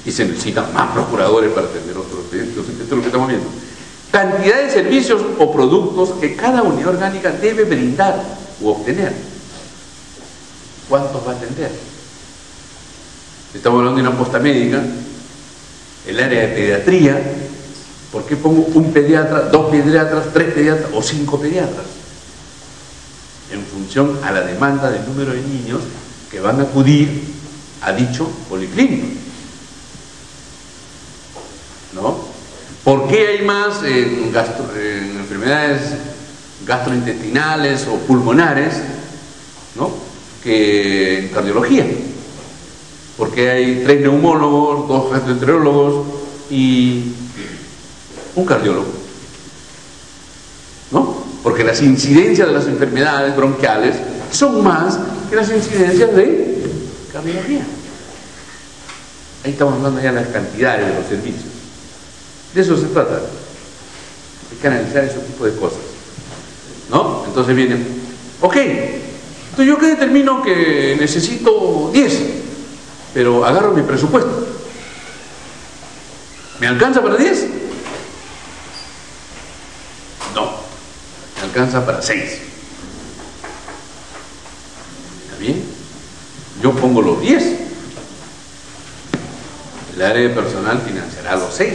Y se necesitan más procuradores para atender otros expedientes. Entonces, esto es lo que estamos viendo. Cantidad de servicios o productos que cada unidad orgánica debe brindar u obtener. ¿Cuántos va a atender? Estamos hablando de una posta médica, el área de pediatría. ¿Por qué pongo un pediatra, 2 pediatras, 3 pediatras o 5 pediatras? En función a la demanda del número de niños que van a acudir a dicho policlínico, ¿no? ¿Por qué hay más en enfermedades gastrointestinales o pulmonares, ¿no?, que en cardiología? Porque hay 3 neumólogos, 2 gastroenterólogos y un cardiólogo, ¿no? Porque las incidencias de las enfermedades bronquiales son más que las incidencias de cardiología. Ahí estamos hablando ya de las cantidades de los servicios. De eso se trata. Hay que analizar ese tipo de cosas, ¿no? Entonces viene, ok, entonces yo que determino que necesito 10, pero agarro mi presupuesto. ¿Me alcanza para 10? No, me alcanza para 6. ¿Está bien? Yo pongo los 10. El área de personal financiará los 6.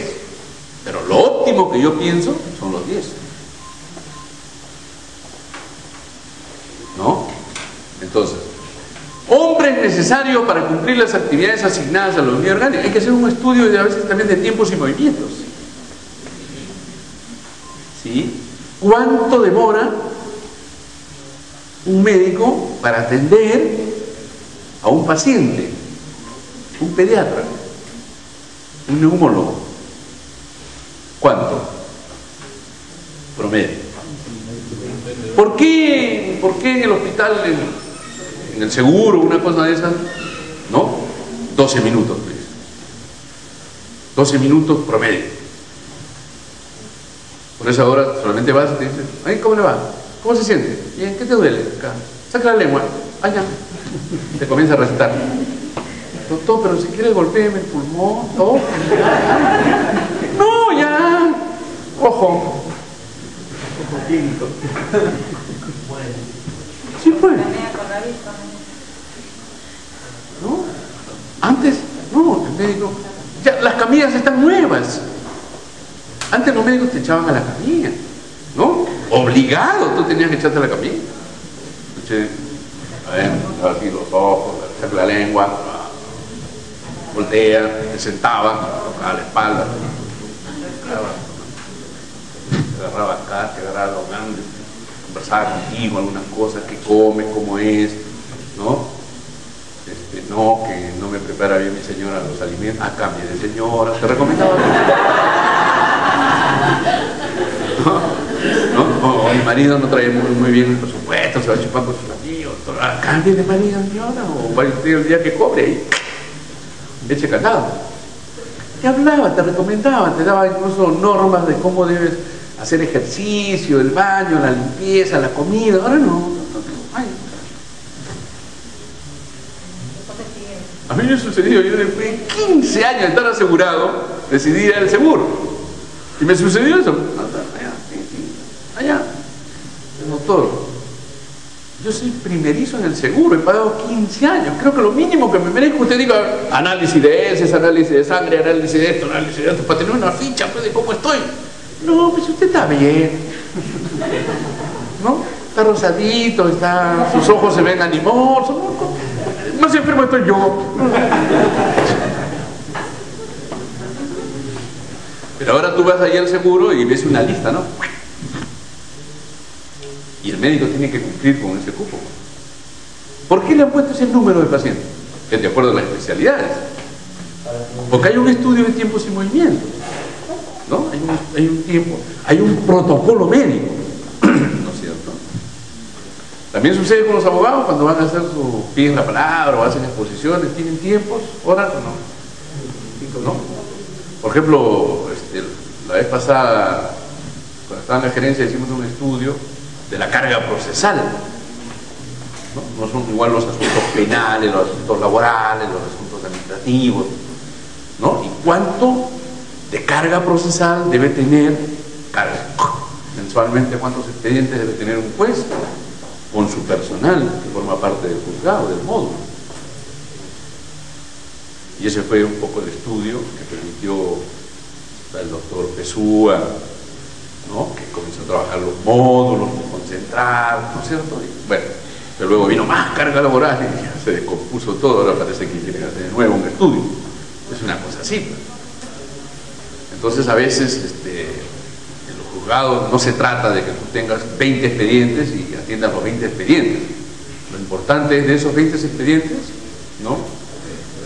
Pero lo óptimo que yo pienso son los 10. ¿No? Entonces, hombres necesarios para cumplir las actividades asignadas a la unidad orgánica. Hay que hacer un estudio a veces también de tiempos y movimientos. ¿Sí? ¿Cuánto demora un médico para atender a un paciente? Un pediatra, un neumólogo. ¿Cuánto? Promedio. ¿Por qué en el hospital, en el seguro, una cosa de esas, no? 12 minutos, pues. 12 minutos promedio. Por esa hora solamente vas y te dicen, ay, ¿cómo le va? ¿Cómo se siente? Bien, ¿qué te duele? Acá. Saca la lengua. Allá. Te comienza a recetar. Doctor, pero si quiere golpéeme el pulmón, todo. No, ya. Ojo. Ojo clínico. Sí, pues. ¿No? Antes, no, el médico. Ya, las camillas están nuevas. Antes los médicos te echaban a la camilla, ¿no? Obligado, tú tenías que echarte a la camilla. Entonces, a ver, así los ojos, saca la lengua, voltea, te sentaba, tocaba la espalda, te agarraba acá, te agarraba los grandes, conversaba contigo algunas cosas, qué comes, cómo es, ¿no? No, que no me prepara bien mi señora los alimentos, cambie de señora, te recomendaba. ¿No? Mi marido no trae muy bien el presupuesto, se va chupando con sus amigos, cambie de marido, señora, o vaya usted el día que cobre ahí, eche candado. Te hablaba, te recomendaba, te daba incluso normas de cómo debes hacer ejercicio, el baño, la limpieza, la comida. Ahora no. A mí me sucedió, yo después de 15 años de estar asegurado, decidí ir al seguro. Y me sucedió eso. Allá. doctor, yo soy primerizo en el seguro, he pagado 15 años, creo que lo mínimo que me merezco, usted diga, análisis de heces, análisis de sangre, análisis de esto, para tener una ficha pues, de cómo estoy. No, pues usted está bien, ¿no? Está rosadito, sus ojos se ven animosos, ¿no? Más enfermo estoy yo. Pero ahora tú vas ahí al seguro y ves una lista, ¿no? Y el médico tiene que cumplir con ese cupo. ¿Por qué le han puesto ese número de pacientes? Es de acuerdo a las especialidades. Porque hay un estudio de tiempos y movimientos, ¿no? Hay un tiempo, hay un protocolo médico, ¿no es cierto? También sucede con los abogados cuando van a hacer su piden la palabra o hacen exposiciones, ¿tienen tiempos, horas o no? ¿No? Por ejemplo, la vez pasada, cuando estaba en la gerencia, hicimos un estudio de la carga procesal. No son igual los asuntos penales, los asuntos laborales, los asuntos administrativos, ¿no? ¿Y cuánto de carga procesal debe tener mensualmente? ¿Cuántos expedientes debe tener un juez con su personal que forma parte del juzgado, del módulo? Y ese fue un poco el estudio que permitió el doctor Pesúa, ¿no? Que comenzó a trabajar los módulos, concentrar, ¿no es cierto? Y, bueno, pero luego vino más carga laboral y ya se descompuso todo, ahora parece que quieren hacer de nuevo un estudio. Es una cosa así. Entonces a veces en los juzgados no se trata de que tú tengas 20 expedientes y atiendas los 20 expedientes. Lo importante es de esos 20 expedientes, ¿no?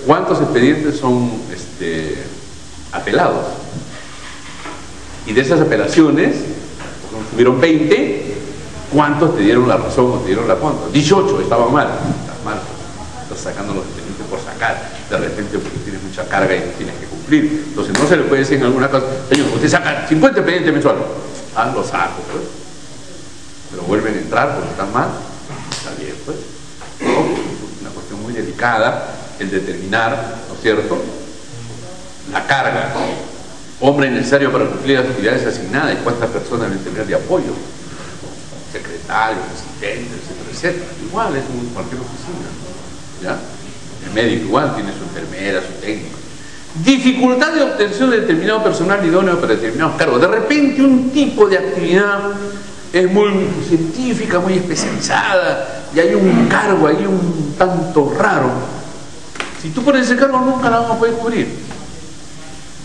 ¿Cuántos expedientes son apelados? Y de esas apelaciones, tuvieron 20, ¿cuántos te dieron la razón o te dieron la contra? 18, estaba mal. Estás mal, estás sacando los expedientes por sacar, de repente porque tienes mucha carga y tienes que cumplir. Entonces no se le puede decir en alguna cosa, señor, usted saca 50 expedientes mensuales. Ah, lo saco, pues. Pero vuelven a entrar porque están mal. Está bien, pues. ¿No? Es una cuestión muy delicada el determinar, ¿no es cierto?, la carga, hombre necesario para cumplir las actividades asignadas y cuántas personas deben tener de apoyo, secretarios, asistentes, etcétera, etcétera. Igual es en cualquier oficina, ¿ya? El médico igual tiene su enfermera, su técnico. Dificultad de obtención de determinado personal idóneo para determinados cargos. De repente un tipo de actividad es muy científica, muy especializada y hay un cargo ahí un tanto raro. Si tú pones ese cargo nunca la vamos a poder cubrir,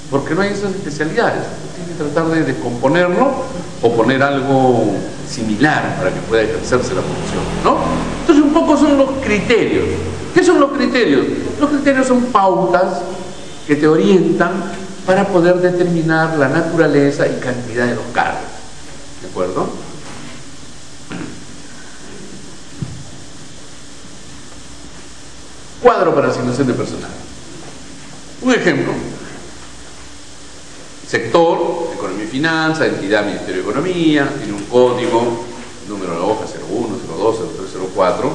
porque no hay esas especialidades. Tienes que tratar de descomponerlo o poner algo similar para que pueda ejercerse la función, ¿no? Entonces un poco son los criterios. ¿Qué son los criterios? Los criterios son pautas que te orientan para poder determinar la naturaleza y cantidad de los cargos, ¿de acuerdo? Cuadro para asignación de personal. Un ejemplo: sector, economía y finanzas, entidad, Ministerio de Economía, tiene un código, número de la hoja 01, 02, 03, 04.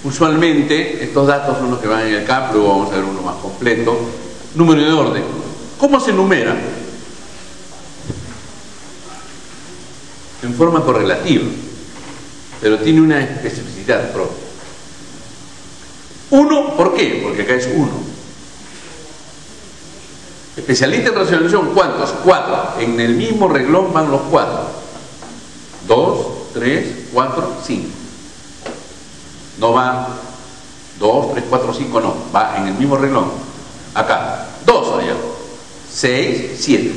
Usualmente estos datos son los que van en el CAP, luego vamos a ver uno más completo. Número de orden. ¿Cómo se numera? En forma correlativa, pero tiene una especificidad propia. 1, ¿por qué? Porque acá es 1. Especialista en racionalización, ¿cuántos? 4. En el mismo renglón van los 4. 2, 3, 4, 5. No va 2, 3, 4, 5, no. Va en el mismo renglón. Acá. 2 allá. 6, 7.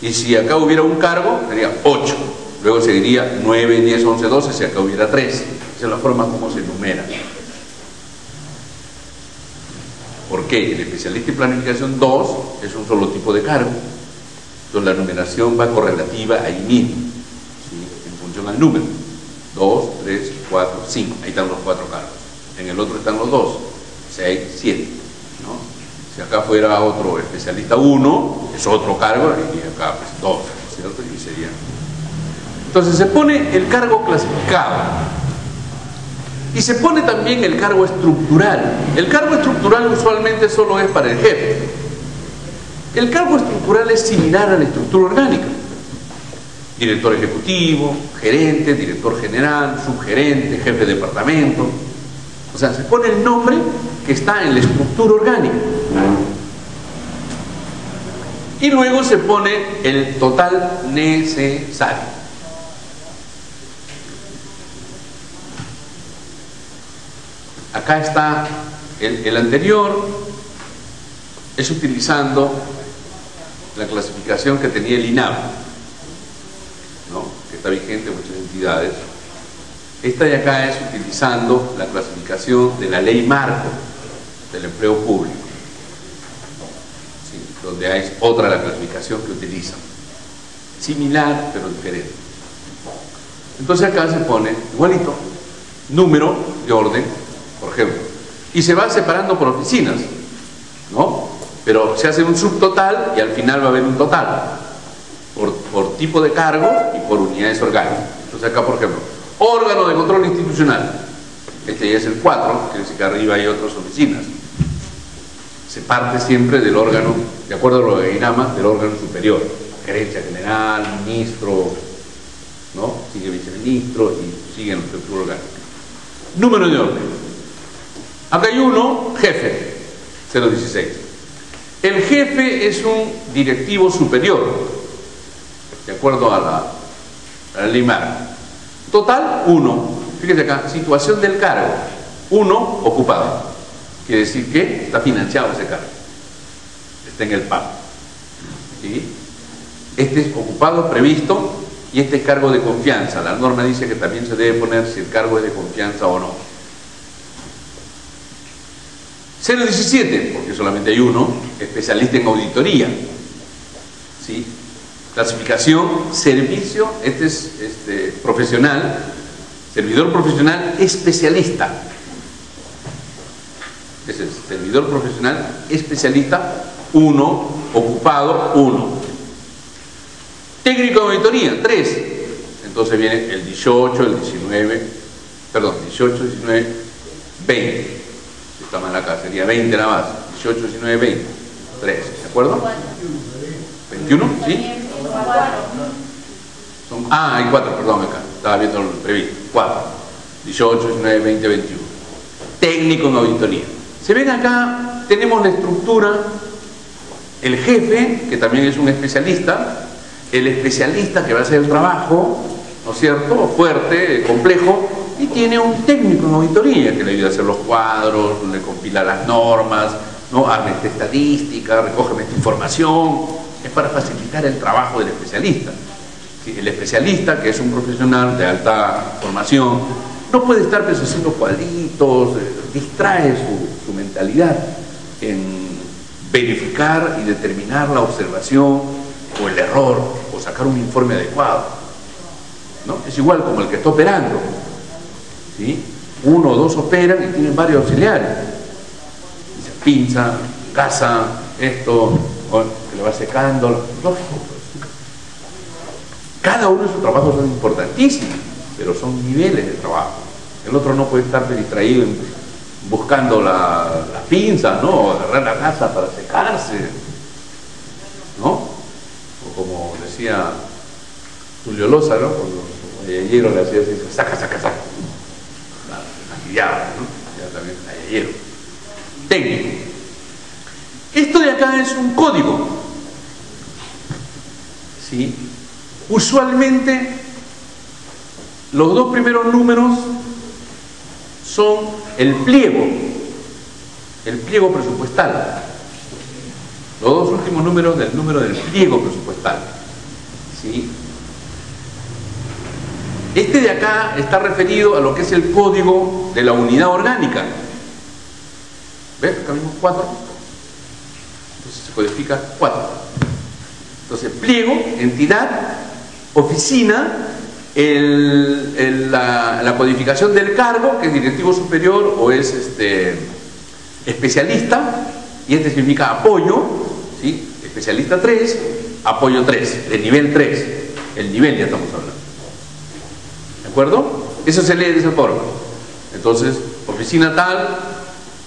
Y si acá hubiera un cargo, sería 8. Luego seguiría 9, 10, 11, 12, si acá hubiera 3. Esa es la forma como se numera. ¿Por qué? El especialista en planificación 2 es un solo tipo de cargo. Entonces la numeración va correlativa ahí mismo, ¿sí? En función al número. 2, 3, 4, 5. Ahí están los 4 cargos. En el otro están los 2, 6, 7. ¿No? Si acá fuera otro especialista 1, es otro cargo, y acá pues 2, ¿no es cierto? Y sería. Entonces se pone el cargo clasificado. Y se pone también el cargo estructural. El cargo estructural usualmente solo es para el jefe. El cargo estructural es similar a la estructura orgánica. director ejecutivo, gerente, director general, subgerente, jefe de departamento. O sea, se pone el nombre que está en la estructura orgánica. Y luego se pone el total necesario. Acá está el anterior, es utilizando la clasificación que tenía el INAB, ¿no? Que está vigente en muchas entidades. Esta de acá es utilizando la clasificación de la ley marco del empleo público, ¿sí? Donde hay otra la clasificación que utilizan, similar pero diferente. Entonces acá se pone igualito, número de orden, por ejemplo, y se va separando por oficinas, ¿no? Pero se hace un subtotal y al final va a haber un total por tipo de cargo y por unidades orgánicas. Entonces acá, por ejemplo, órgano de control institucional, este ya es el 4, quiere decir que arriba hay otras oficinas. Se parte siempre del órgano, de acuerdo a lo de INAMA, del órgano superior, gerencia general, ministro, ¿no? Sigue viceministro y sigue en la estructura orgánica. Número de orden. Acá hay uno, jefe, 016. El jefe es un directivo superior, de acuerdo a la ley marco. Total, 1. Fíjese acá, situación del cargo, 1 ocupado. Quiere decir que está financiado ese cargo, está en el pago. ¿Sí? Este es ocupado, previsto, y este es cargo de confianza. La norma dice que también se debe poner si el cargo es de confianza o no. 017, porque solamente hay uno, especialista en auditoría. ¿Sí? Clasificación, servicio, este es profesional, servidor profesional especialista. Ese es servidor profesional especialista 1, ocupado 1. Técnico de auditoría 3. Entonces viene el 18, el 19, perdón, 18, 19, 20. Está mal acá, sería 20 nada más. 18, 19, 20. 3, ¿de acuerdo? 21, ¿sí? Hay 4, perdón, acá. Estaba viendo el previsto. 4. 18, 19, 20, 21. Técnico en auditoría. Se ven acá, tenemos la estructura, el jefe, que también es un especialista, el especialista que va a hacer el trabajo, ¿no es cierto? Fuerte, complejo, y tiene un técnico en auditoría que le ayuda a hacer los cuadros, le compila las normas, ¿no? Arma esta estadística, recógeme esta información. Es para facilitar el trabajo del especialista. ¿Sí? El especialista, que es un profesional de alta formación, no puede estar pues, haciendo cuadritos, distrae su mentalidad en verificar y determinar la observación o el error o sacar un informe adecuado, ¿no? Es igual como el que está operando, ¿sí? 1 o 2 operan y tienen varios auxiliares. Dice, pinza, casa, esto, que le va secando, lógico. Cada uno de sus trabajos son importantísimos, pero son niveles de trabajo. El otro no puede estar distraído buscando las pinzas, ¿no? O agarrar la casa para secarse, ¿no? O como decía Julio Loza, ¿no? Cuando Ayayero le hacía así, saca. Fastidiaba, ¿no? Ya también Ayayero. Técnico. Esto de acá es un código, ¿sí? Usualmente los 2 primeros números son el pliego presupuestal. Los 2 últimos números del número del pliego presupuestal, ¿sí? Este de acá está referido a lo que es el código de la unidad orgánica. ¿Ves? Acá vimos 4. Entonces se codifica 4. Entonces, pliego, entidad, oficina, la codificación del cargo, que es directivo superior o es especialista, y este significa apoyo, ¿sí? Especialista 3, apoyo 3, de nivel 3. El nivel ya estamos hablando. ¿De acuerdo? Eso se lee de esa forma. Entonces, oficina tal,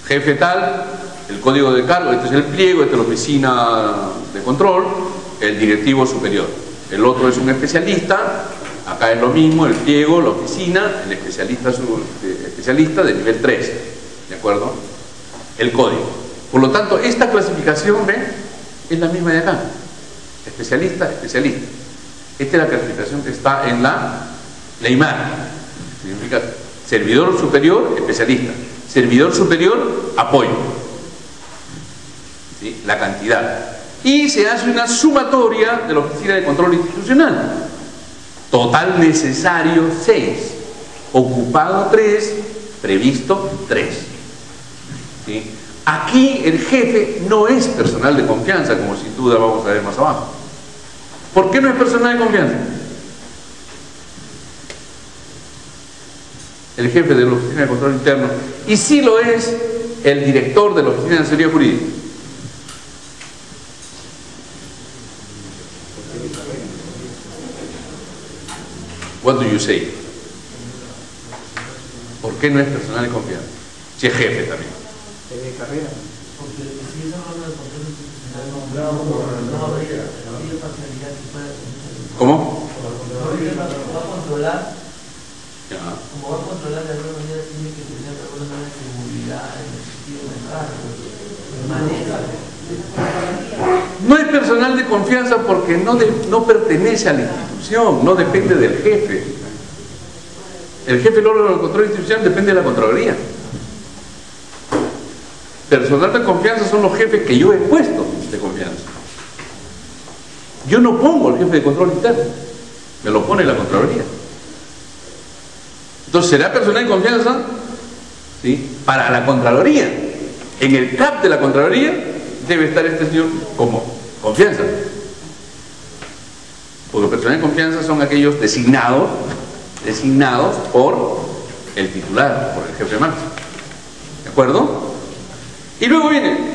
jefe tal, el código de cargo, este es el pliego, esta es la oficina de control, el directivo superior. el otro es un especialista, acá es lo mismo, el pliego, la oficina, el especialista de nivel 3, ¿de acuerdo? El código. Por lo tanto, esta clasificación, ¿ven? Es la misma de acá. Especialista, especialista. Esta es la clasificación que está en la imagen. Significa servidor superior, especialista. Servidor superior, apoyo. ¿Sí? La cantidad. Y se hace una sumatoria de la Oficina de Control Institucional. Total necesario 6. Ocupado 3. Previsto 3. ¿Sí? Aquí el jefe no es personal de confianza, como sin duda vamos a ver más abajo. ¿Por qué no es personal de confianza? El jefe de la Oficina de Control Interno. Y sí lo es el director de la Oficina de Asesoría Jurídica. What do you say? ¿Por qué no es personal de confianza? Si es jefe también. De carrera. Porque si es órgano de control institucional, no habría parcialidad que pueda. ¿Cómo? Va a controlar, Ya. como va a controlar de alguna manera, tiene que tener alguna manera de seguridad en el sentido de cargo, de manejo. No es personal de confianza porque no pertenece a la institución, no depende del jefe. El jefe del órgano de control institucional depende de la Contraloría. Personal de confianza son los jefes que yo he puesto de confianza. Yo no pongo al jefe de control interno, me lo pone la Contraloría. Entonces, ¿será personal de confianza? ¿Sí? Para la Contraloría. En el CAP de la Contraloría debe estar este señor como confianza. Porque personal de confianza son aquellos designados por el titular, por el jefe de máximo. ¿De acuerdo? Y luego viene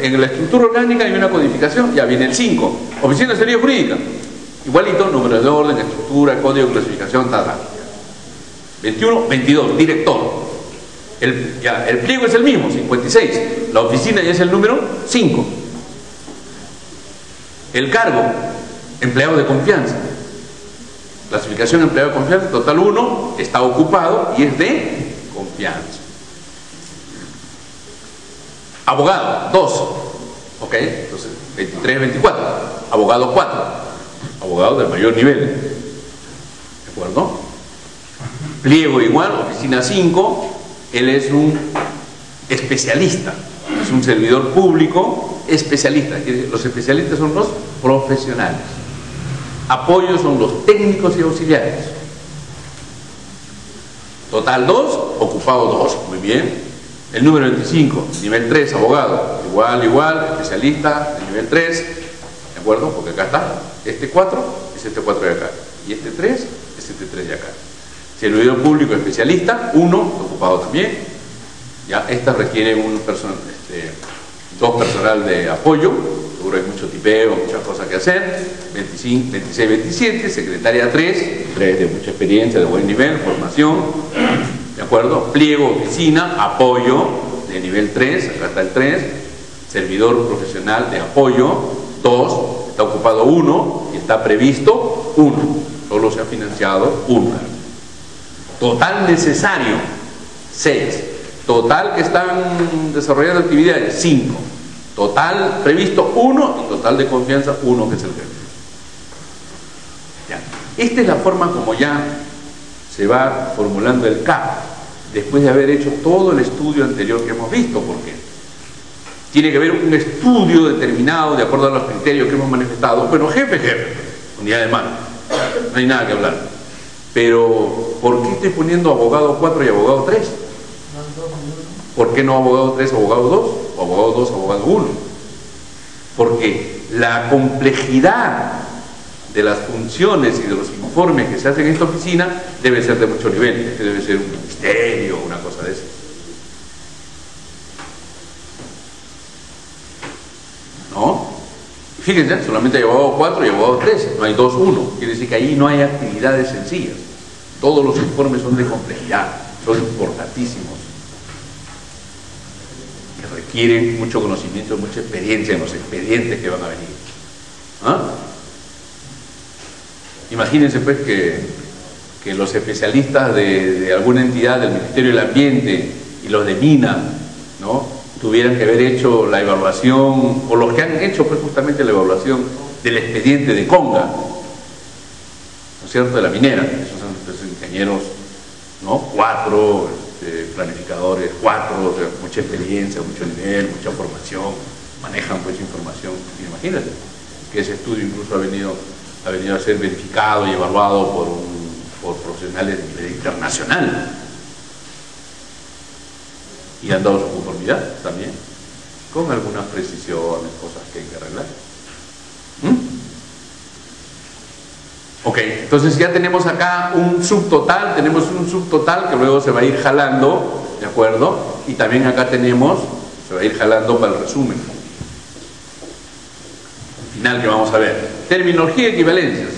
en la estructura orgánica hay una codificación, ya viene el 5, Oficina de Asesoría Jurídica. Igualito, número de orden, estructura, código, clasificación, tal. 21, 22, director. El pliego es el mismo, 56. La oficina ya es el número 5. El cargo, empleado de confianza. Clasificación empleado de confianza, total 1, está ocupado y es de confianza. Abogado, 2. Ok, entonces 23, 24. Abogado 4. Abogado del mayor nivel. ¿De acuerdo? Pliego igual, oficina 5. Él es un especialista. Es un servidor público especialista. Los especialistas son los profesionales. Apoyo son los técnicos y auxiliares. Total 2, ocupado 2. Muy bien. El número 25, nivel 3, abogado. Igual, especialista de nivel 3. ¿De acuerdo? Porque acá está. Este 4 es este 4 de acá. Y este 3 es este 3 de acá. Servidor público especialista, 1, ocupado también. Ya, estas requieren dos personal de apoyo. Seguro hay mucho tipeo, muchas cosas que hacer. 25, 26, 27, secretaria 3 de mucha experiencia, de buen nivel, formación. ¿De acuerdo? Pliego, oficina, apoyo de nivel 3, acá está el 3. Servidor profesional de apoyo, 2, está ocupado 1 y está previsto 1. Solo se ha financiado 1. Total necesario, 6. Total que están desarrollando actividades, 5. Total previsto 1 y total de confianza 1, que es el jefe. Ya. Esta es la forma como ya se va formulando el CAP, después de haber hecho todo el estudio anterior que hemos visto, porque tiene que haber un estudio determinado de acuerdo a los criterios que hemos manifestado. Bueno, jefe, unidad de mano, no hay nada que hablar. Pero, ¿por qué estoy poniendo abogado 4 y abogado 3? ¿Por qué no abogado 3, abogado 2? O abogado 2, abogado 1. Porque la complejidad de las funciones y de los informes que se hacen en esta oficina debe ser de mucho nivel, debe ser un ministerio, una cosa de eso. ¿No? Fíjense, solamente hay abogado 4 y abogado 3, no hay 2, 1. Quiere decir que ahí no hay actividades sencillas. Todos los informes son de complejidad, son importantísimos, que requieren mucho conocimiento, mucha experiencia en los expedientes que van a venir. ¿Ah? Imagínense pues que los especialistas de alguna entidad del Ministerio del Ambiente y los de Mina, ¿no?, tuvieran que haber hecho la evaluación, o los que han hecho pues justamente la evaluación del expediente de Conga, ¿no es cierto?, de la minera. Esos son pues, ingenieros, ¿no?, 4, planificadores 4, o sea, mucha experiencia, mucho nivel, mucha formación, manejan pues información. Imagínate que ese estudio incluso ha venido a ser verificado y evaluado por profesionales de nivel internacional, y han dado su conformidad también, con algunas precisiones, cosas que hay que arreglar. Ok, entonces ya tenemos acá un subtotal, que luego se va a ir jalando, ¿de acuerdo? Y también acá tenemos, se va a ir jalando para el resumen final que vamos a ver. Terminología y equivalencias.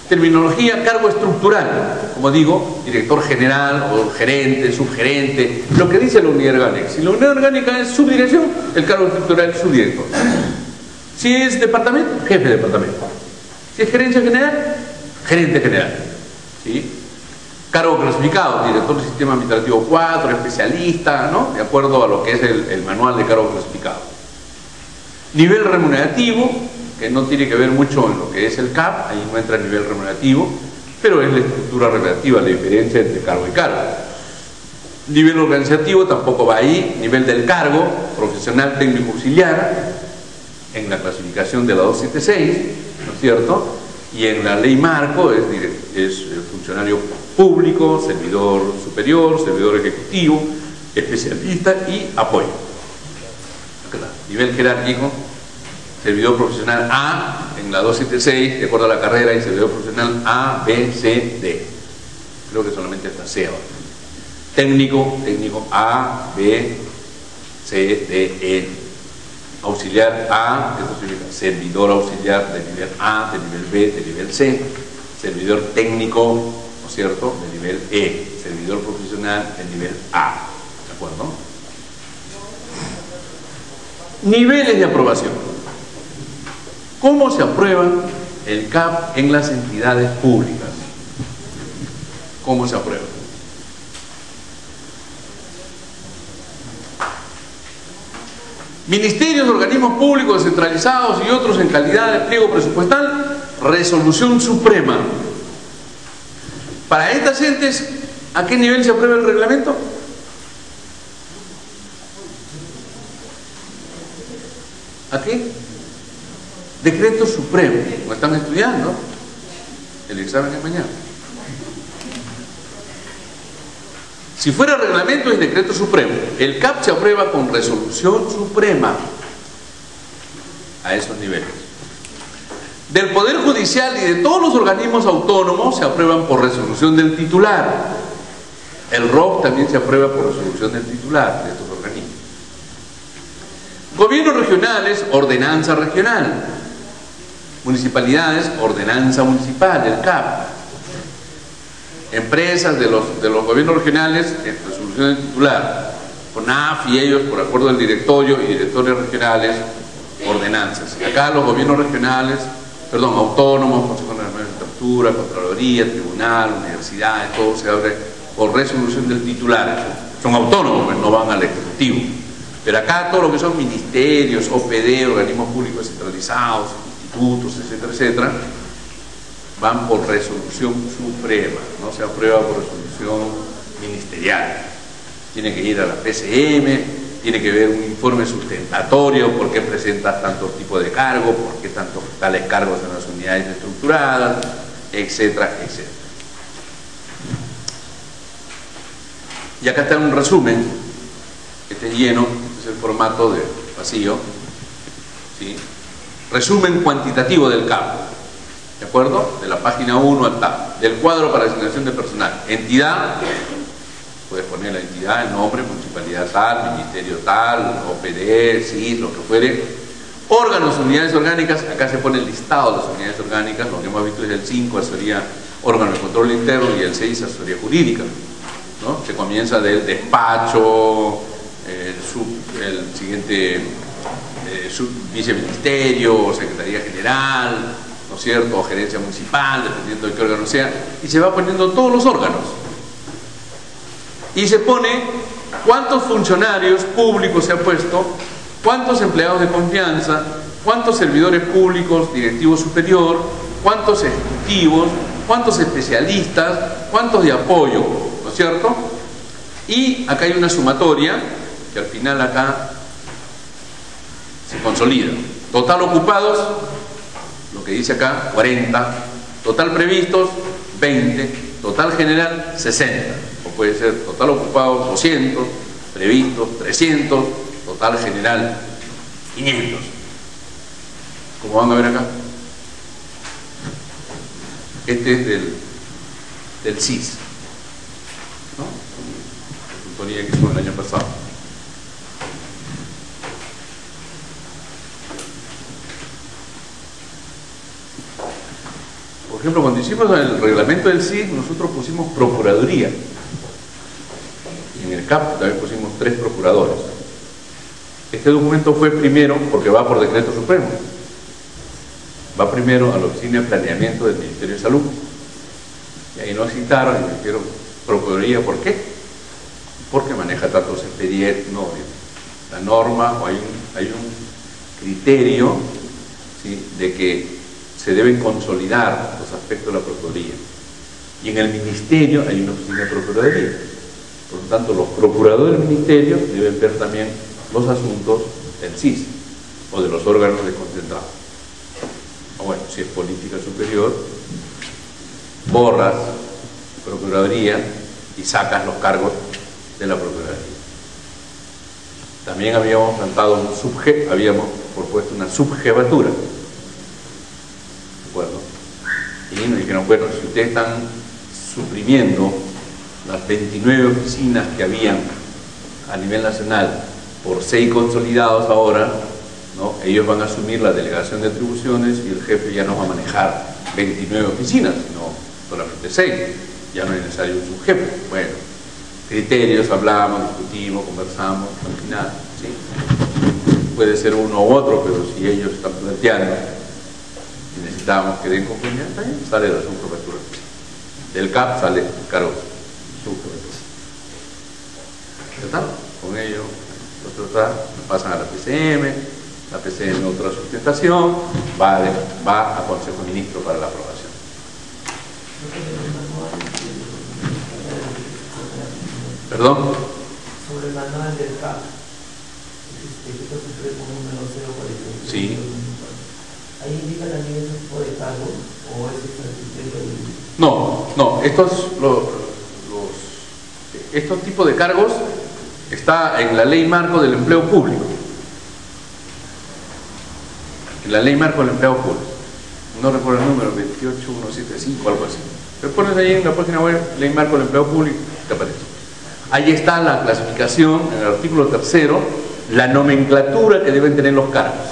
Terminología, cargo estructural, como digo, director general o gerente, subgerente, lo que dice la unidad orgánica. Si la unidad orgánica es subdirección, el cargo estructural es subdirector. Si es departamento, jefe de departamento. Si es gerencia general, gerente general. ¿Sí? Cargo clasificado, director del sistema administrativo 4, especialista, ¿no?, de acuerdo a lo que es el manual de cargo clasificado. Nivel remunerativo, que no tiene que ver mucho en lo que es el CAP, ahí no entra el nivel remunerativo, pero es la estructura relativa, la diferencia entre cargo y cargo. Nivel organizativo tampoco va ahí. Nivel del cargo, profesional técnico auxiliar, en la clasificación de la 276, ¿no es cierto? Y en la ley marco es funcionario público, servidor superior, servidor ejecutivo, especialista y apoyo. Nivel jerárquico, servidor profesional A en la 276, de acuerdo a la carrera, y servidor profesional A, B, C, D. Creo que solamente está C ahora. Técnico A, B, C, D, E. Auxiliar A, esto significa servidor auxiliar de nivel A, de nivel B, de nivel C. Servidor técnico, ¿no es cierto?, de nivel E. Servidor profesional de nivel A. ¿De acuerdo? Niveles de aprobación. ¿Cómo se aprueba el CAP en las entidades públicas? ¿Cómo se aprueba? Ministerios, organismos públicos descentralizados y otros en calidad de pliego presupuestal, resolución suprema. Para estas entes, ¿a qué nivel se aprueba el reglamento? ¿A qué? Decreto supremo. ¿No están estudiando? El examen es mañana. Si fuera reglamento es decreto supremo. El CAP se aprueba con resolución suprema a esos niveles. Del Poder Judicial y de todos los organismos autónomos se aprueban por resolución del titular. El ROC también se aprueba por resolución del titular de estos organismos. Gobiernos regionales, ordenanza regional. Municipalidades, ordenanza municipal, el CAP. Empresas de los gobiernos regionales, en resolución del titular. CONAF y ellos, por acuerdo del directorio y directores regionales, ordenanzas. Y acá los gobiernos regionales, autónomos, Consejo Nacional de Magistratura, Contraloría, Tribunal, universidades, todo se abre por resolución del titular. Son autónomos, no van al Ejecutivo. Pero acá todo lo que son ministerios, OPD, organismos públicos descentralizados, institutos, etcétera, etcétera, van por resolución suprema, no se aprueba por resolución ministerial. Tiene que ir a la PCM, tiene que ver un informe sustentatorio, por qué presentas tantos tipos de cargos, por qué tantos tales cargos en las unidades estructuradas, etcétera, etcétera. Y acá está un resumen, este es lleno, este es el formato de vacío, ¿sí? Resumen cuantitativo del CAP, ¿de acuerdo? De la página 1 al TAP, del cuadro para designación de personal. Entidad, puedes poner la entidad, el nombre, municipalidad tal, ministerio tal, OPD, CIS, lo que fuere. Órganos, unidades orgánicas, acá se pone el listado de las unidades orgánicas, lo que hemos visto es el 5, asesoría, órgano de control interno, y el 6, asesoría jurídica, ¿no? Se comienza del despacho, el siguiente viceministerio, secretaría general, ¿no es cierto?, o gerencia municipal, dependiendo de qué órgano sea, y se va poniendo todos los órganos. Y se pone cuántos funcionarios públicos se ha puesto, cuántos empleados de confianza, cuántos servidores públicos, directivo superior, cuántos ejecutivos, cuántos especialistas, cuántos de apoyo, ¿no es cierto? Y acá hay una sumatoria que al final acá se consolida. Total ocupados, lo que dice acá, 40. Total previstos, 20. Total general, 60. O puede ser total ocupados, 200. Previstos, 300. Total general, 500. Como van a ver acá. Este es del CIS, ¿no? La consultoría que hizo el año pasado. Por ejemplo, cuando hicimos el reglamento del CIS, nosotros pusimos procuraduría. Y en el CAP también pusimos 3 procuradores. Este documento fue primero, porque va por decreto supremo, va primero a la Oficina de Planeamiento del Ministerio de Salud. Y ahí nos citaron y me dijeron, Procuraduría, ¿por qué? Porque maneja tantos expedientes, no, la norma, o hay un criterio, ¿sí?, de que se deben consolidar los aspectos de la Procuraduría. Y en el Ministerio hay una oficina de Procuraduría. Por lo tanto, los procuradores del Ministerio deben ver también los asuntos del CIS o de los órganos desconcentrados. O bueno, si es política superior, borras Procuraduría y sacas los cargos de la Procuraduría. También habíamos plantado habíamos propuesto una subjefatura, ¿de acuerdo? Y nos dijeron, bueno, si ustedes están suprimiendo las 29 oficinas que habían a nivel nacional por 6 consolidados ahora, ¿no?, ellos van a asumir la delegación de atribuciones y el jefe ya no va a manejar 29 oficinas, sino solamente 6. Ya no es necesario un subjefe. Bueno, criterios, hablamos, discutimos, conversamos, al final, ¿sí? Puede ser uno u otro, pero si ellos están planteando y necesitamos que den conformidad, también sale la subjefatura. Del CAP sale el cargo subjefatura. ¿Está? Con ello, pasan a la PCM, la PCM otra sustentación, va a Consejo de Ministros para la aprobación. ¿Perdón? Sobre el manual del CAP, decreto supremo número 041. Sí. ¿Ahí indica también ese tipo de cargos o es el criterio de... No, estos tipos de cargos está en la Ley Marco del Empleo Público. En la Ley Marco del Empleo Público. No recuerdo el número, 28175, algo así. Te pones ahí en la página web, Ley Marco del Empleo Público, te aparece. Ahí está la clasificación, en el artículo 3º, la nomenclatura que deben tener los cargos.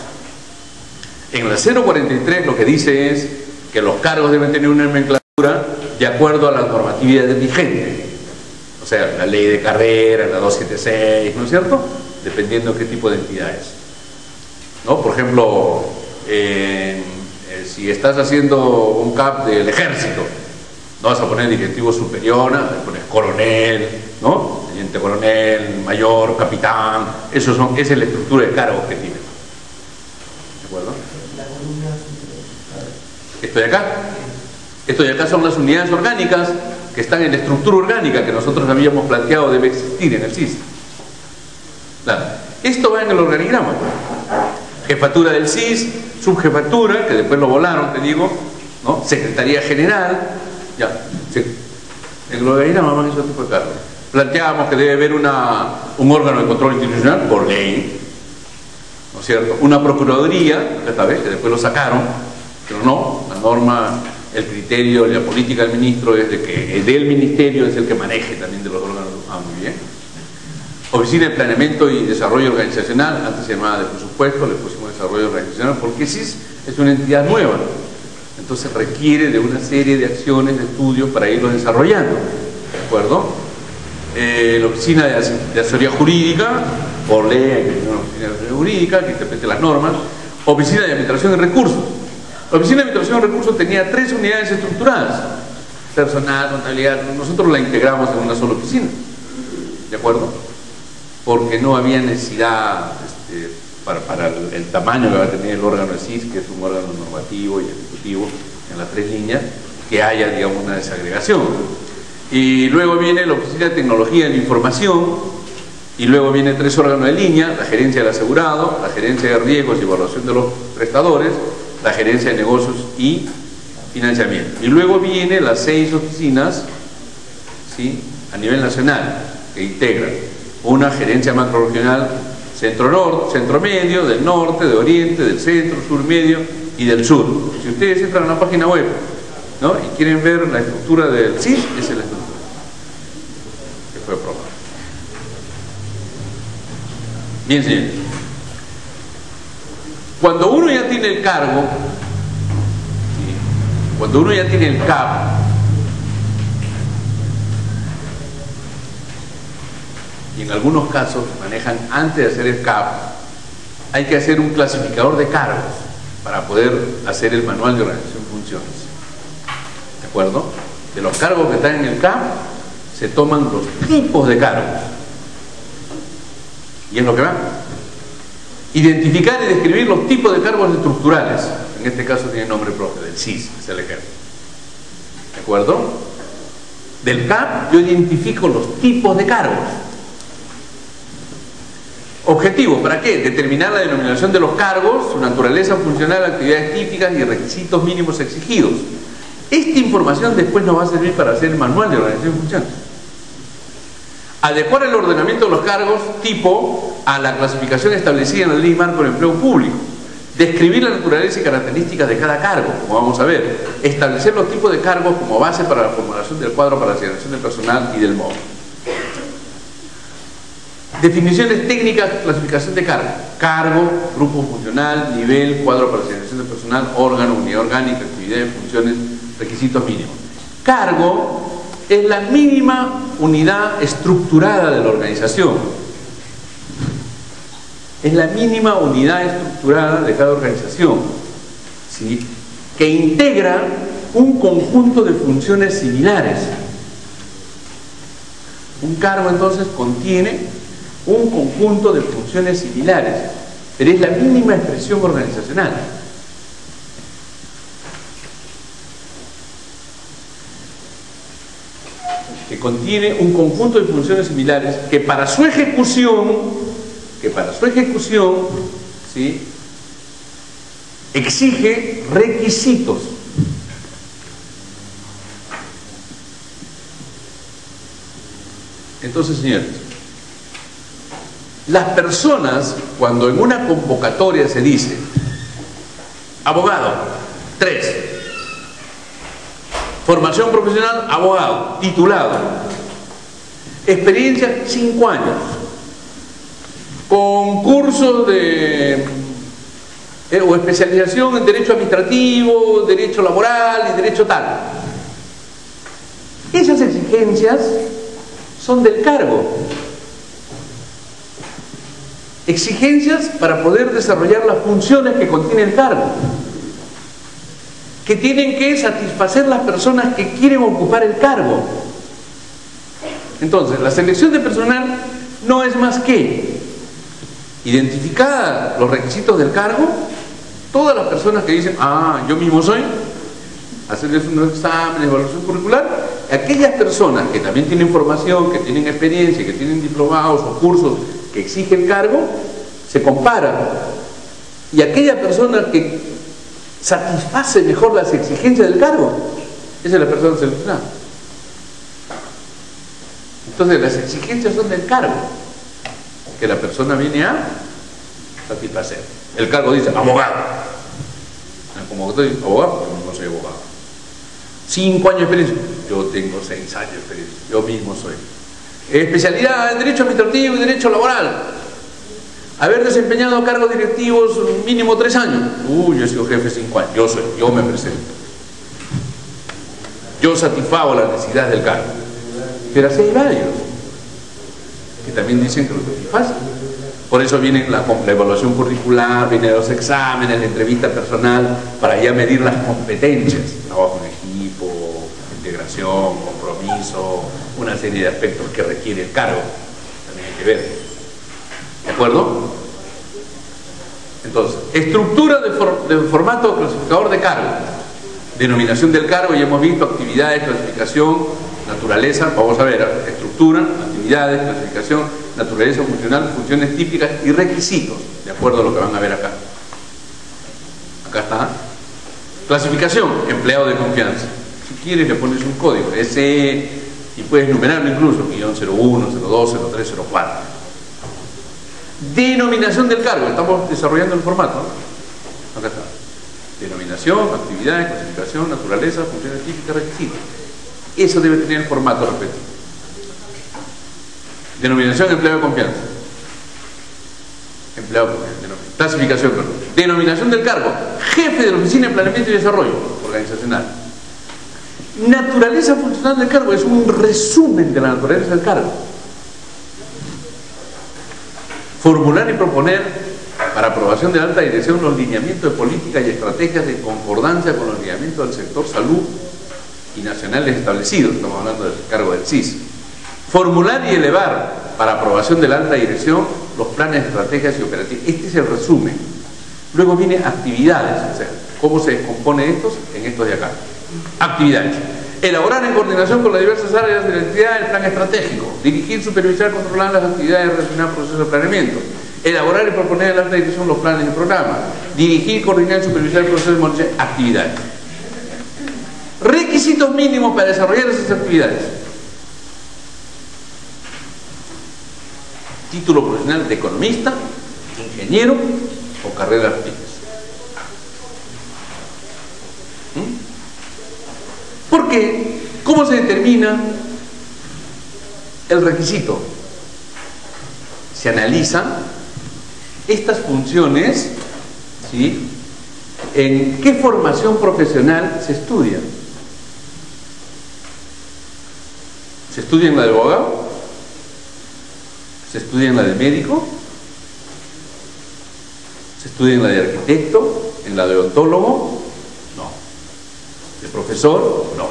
En la 043 lo que dice es que los cargos deben tener una nomenclatura de acuerdo a la normatividad vigente. O sea, la ley de carrera, la 276, ¿no es cierto? Dependiendo de qué tipo de entidad es, ¿no? Por ejemplo, si estás haciendo un CAP del ejército, no vas a poner directivo superior, pones coronel, ¿no? Teniente coronel, mayor, capitán. Esa es la estructura de cargos que tiene. ¿De acuerdo? Esto de acá son las unidades orgánicas que están en la estructura orgánica que nosotros habíamos planteado debe existir en el CIS. Claro. Esto va en el organigrama. Jefatura del CIS, subjefatura, que después lo volaron, te digo, ¿no? Secretaría General, ya. En el organigrama van esos tipos de cargos. Planteábamos que debe haber un órgano de control institucional por ley, ¿no es cierto? Una procuraduría, esta vez, que después lo sacaron, pero no, la norma, el criterio, la política del ministro es de que el del ministerio es el que maneje también de los órganos. Muy bien. Oficina de Planeamiento y Desarrollo Organizacional, antes se llamaba de presupuesto, le pusimos desarrollo organizacional, porque CIS es una entidad nueva, entonces requiere de una serie de acciones, de estudios para irlo desarrollando, ¿de acuerdo? La Oficina de Asesoría Jurídica, por ley hay que tener una Oficina de Asesoría Jurídica que interprete las normas. Oficina de Administración de Recursos, La Oficina de Administración de Recursos tenía 3 unidades estructuradas: personal, contabilidad. Nosotros la integramos en una sola oficina, ¿de acuerdo? Porque no había necesidad para el tamaño que va a tener el órgano de CIS, que es un órgano normativo y ejecutivo en las 3 líneas, que haya, digamos, una desagregación. Y luego viene la Oficina de Tecnología de la Información, y luego vienen 3 órganos de línea: la gerencia del asegurado, la gerencia de riesgos y evaluación de los prestadores, la gerencia de negocios y financiamiento. Y luego vienen las 6 oficinas, ¿sí?, a nivel nacional, que integran una gerencia macrorregional: centro-norte, centro-medio, del norte, de oriente, del centro, sur-medio y del sur. Si ustedes entran a la página web, ¿no?, y quieren ver la estructura del CIS, esa es la estructura que fue aprobada. Bien, señores. Cuando uno ya tiene el cargo, ¿sí?, cuando uno ya tiene el CAP, y en algunos casos manejan antes de hacer el CAP, hay que hacer un clasificador de cargos para poder hacer el manual de organización de funciones. ¿De acuerdo? De los cargos que están en el CAP se toman los tipos de cargos. Y es lo que va. Identificar y describir los tipos de cargos estructurales. En este caso tiene nombre propio, del CIS, es el ejemplo. ¿De acuerdo? Del CAP yo identifico los tipos de cargos. Objetivo, ¿para qué? Determinar la denominación de los cargos, su naturaleza funcional, actividades típicas y requisitos mínimos exigidos. Esta información después nos va a servir para hacer el manual de organización de funciones. Adecuar el ordenamiento de los cargos tipo a la clasificación establecida en la Ley Marco del Empleo Público. Describir la naturaleza y características de cada cargo, como vamos a ver. Establecer los tipos de cargos como base para la formulación del cuadro para la asignación del personal y del modo. Definiciones técnicas, clasificación de cargo: cargo, grupo funcional, nivel, cuadro para la asignación del personal, órgano, unidad orgánica, actividades, funciones, requisitos mínimos. Cargo es la mínima unidad estructurada de la organización. Es la mínima unidad estructurada de cada organización, ¿sí?, que integra un conjunto de funciones similares. Un cargo entonces contiene un conjunto de funciones similares, pero es la mínima expresión organizacional. Que contiene un conjunto de funciones similares que para su ejecución, ¿sí?, exige requisitos. Entonces, señores, las personas, cuando en una convocatoria se dice abogado, 3, formación profesional, abogado, titulado, experiencia, 5 años, con cursos de o especialización en derecho administrativo, derecho laboral y derecho tal. Esas exigencias son del cargo. Exigencias para poder desarrollar las funciones que contiene el cargo, que tienen que satisfacer las personas que quieren ocupar el cargo. Entonces, la selección de personal no es más que identificar los requisitos del cargo, todas las personas que dicen, yo mismo soy, hacerles unos exámenes, evaluación curricular, aquellas personas que también tienen formación, que tienen experiencia, que tienen diplomados o cursos que exige el cargo, se comparan, y aquella persona que satisface mejor las exigencias del cargo, esa es la persona seleccionada. Entonces las exigencias son del cargo que la persona viene a satisfacer. El cargo dice abogado, como estoy abogado, yo no soy abogado. 5 años de experiencia, yo tengo 6 años de experiencia, yo mismo soy. Especialidad en Derecho Administrativo y Derecho Laboral. Haber desempeñado cargos directivos mínimo 3 años. Yo he sido jefe 5 años. Yo me presento. Yo satisfago la necesidad del cargo. Pero así hay varios que que también dicen que lo satisface. Por eso viene la evaluación curricular, vienen los exámenes, la entrevista personal, para ya medir las competencias, trabajo en equipo, integración, compromiso, una serie de aspectos que requiere el cargo, también hay que ver. ¿De acuerdo? Entonces, estructura de formato clasificador de cargo. Denominación del cargo, ya hemos visto, actividades, clasificación, naturaleza, vamos a ver, estructura, actividades, clasificación, naturaleza funcional, funciones típicas y requisitos, de acuerdo a lo que van a ver acá. Acá está. Clasificación, empleado de confianza. Si quieres le pones un código, ese, y puedes numerarlo incluso, guión 01, 02, 03, 04. Denominación del cargo, estamos desarrollando el formato, ¿no? Acá está. Denominación, actividades, clasificación, naturaleza, funciones típicas, requisitos. Eso debe tener el formato respectivo. Denominación, empleado de confianza. Empleado de confianza. Clasificación, perdón. Denominación del cargo. Jefe de la Oficina de Planeamiento y Desarrollo Organizacional. Naturaleza funcional del cargo. Es un resumen de la naturaleza del cargo. Formular y proponer para aprobación de la alta dirección los lineamientos de política y estrategias de concordancia con los lineamientos del sector salud y nacionales establecidos. Estamos hablando del cargo del CIS. Formular y elevar para aprobación de la alta dirección los planes, estrategias y operativos. Este es el resumen. Luego viene actividades, o sea, cómo se descompone estos en estos de acá. Actividades. Elaborar en coordinación con las diversas áreas de la entidad el plan estratégico. Dirigir, supervisar, controlar las actividades relacionadas al proceso de planeamiento. Elaborar y proponer a la alta dirección los planes y programas. Dirigir, coordinar y supervisar el proceso de monitoreo. Actividades. Requisitos mínimos para desarrollar esas actividades. Título profesional de economista, ingeniero o carreras afines. ¿Por qué? ¿Cómo se determina el requisito? Se analizan estas funciones, ¿sí? ¿En qué formación profesional se estudia? ¿Se estudia en la de abogado? ¿Se estudia en la de médico? ¿Se estudia en la de arquitecto? ¿En la de odontólogo? No. ¿De profesor? No.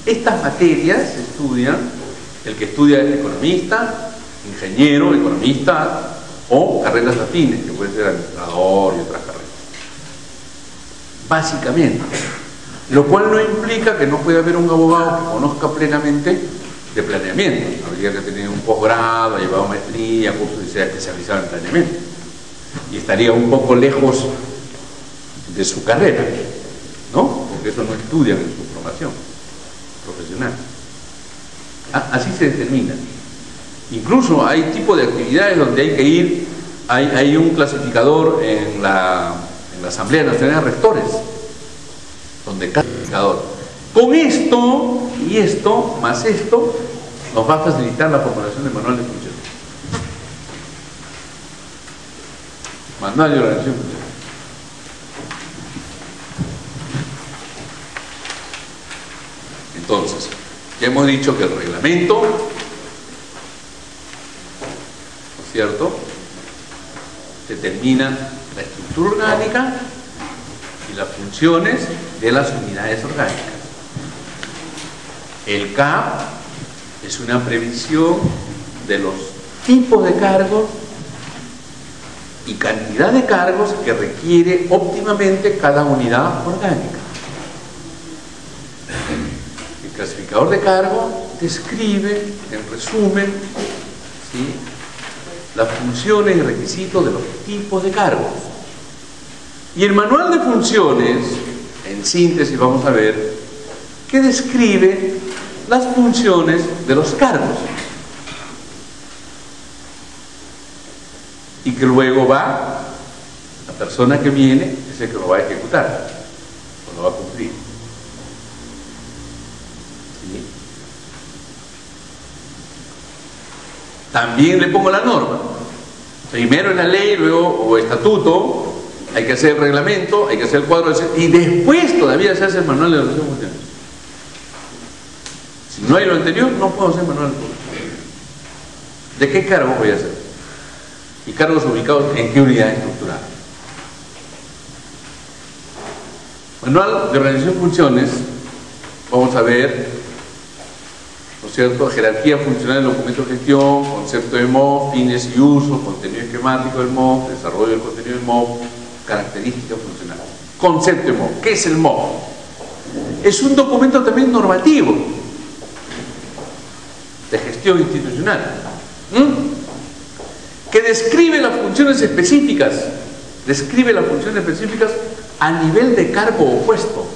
Estas materias se estudian, el que estudia es economista, ingeniero, economista o carreras afines, que puede ser administrador y otras carreras. Básicamente. Lo cual no implica que no pueda haber un abogado que conozca plenamente de planeamiento. Habría que tener un posgrado, ha llevado maestría, cursos y sea especializado en planeamiento. Y estaría un poco lejos de su carrera, ¿no? Porque eso no estudian en su formación profesional. Así se determina. Incluso hay tipos de actividades donde hay que ir, hay un clasificador en la Asamblea Nacional de Rectores, donde cada clasificador, con esto y esto, más esto, nos va a facilitar la formulación del manual de funciones. Manual de organización funcional. Entonces, ya hemos dicho que el reglamento, ¿no es cierto?, determina la estructura orgánica y las funciones de las unidades orgánicas. El CAP es una previsión de los tipos de cargos y cantidad de cargos que requiere óptimamente cada unidad orgánica. El clasificador de cargo describe, en resumen, ¿sí?, las funciones y requisitos de los tipos de cargos. Y el manual de funciones, en síntesis vamos a ver, que describe las funciones de los cargos. Y que luego va, la persona que viene es el que lo va a ejecutar, o lo va a cumplir. ¿Sí? También le pongo la norma. Primero en la ley, luego o estatuto, hay que hacer el reglamento, hay que hacer el cuadro de... y después todavía se hace el manual de organización funcional. Si no hay lo anterior, no puedo hacer manual de organización. ¿De qué cargo voy a hacer? Y cargos ubicados en qué unidad estructural. Manual de organización y funciones. Vamos a ver, ¿no es cierto?, jerarquía funcional del documento de gestión, concepto de MOF, fines y uso, contenido esquemático del MOF, desarrollo del contenido del MOF, características funcionales. Concepto de MOF. ¿Qué es el MOF? Es un documento también normativo de gestión institucional, que describe las funciones específicas, a nivel de cargo o puesto.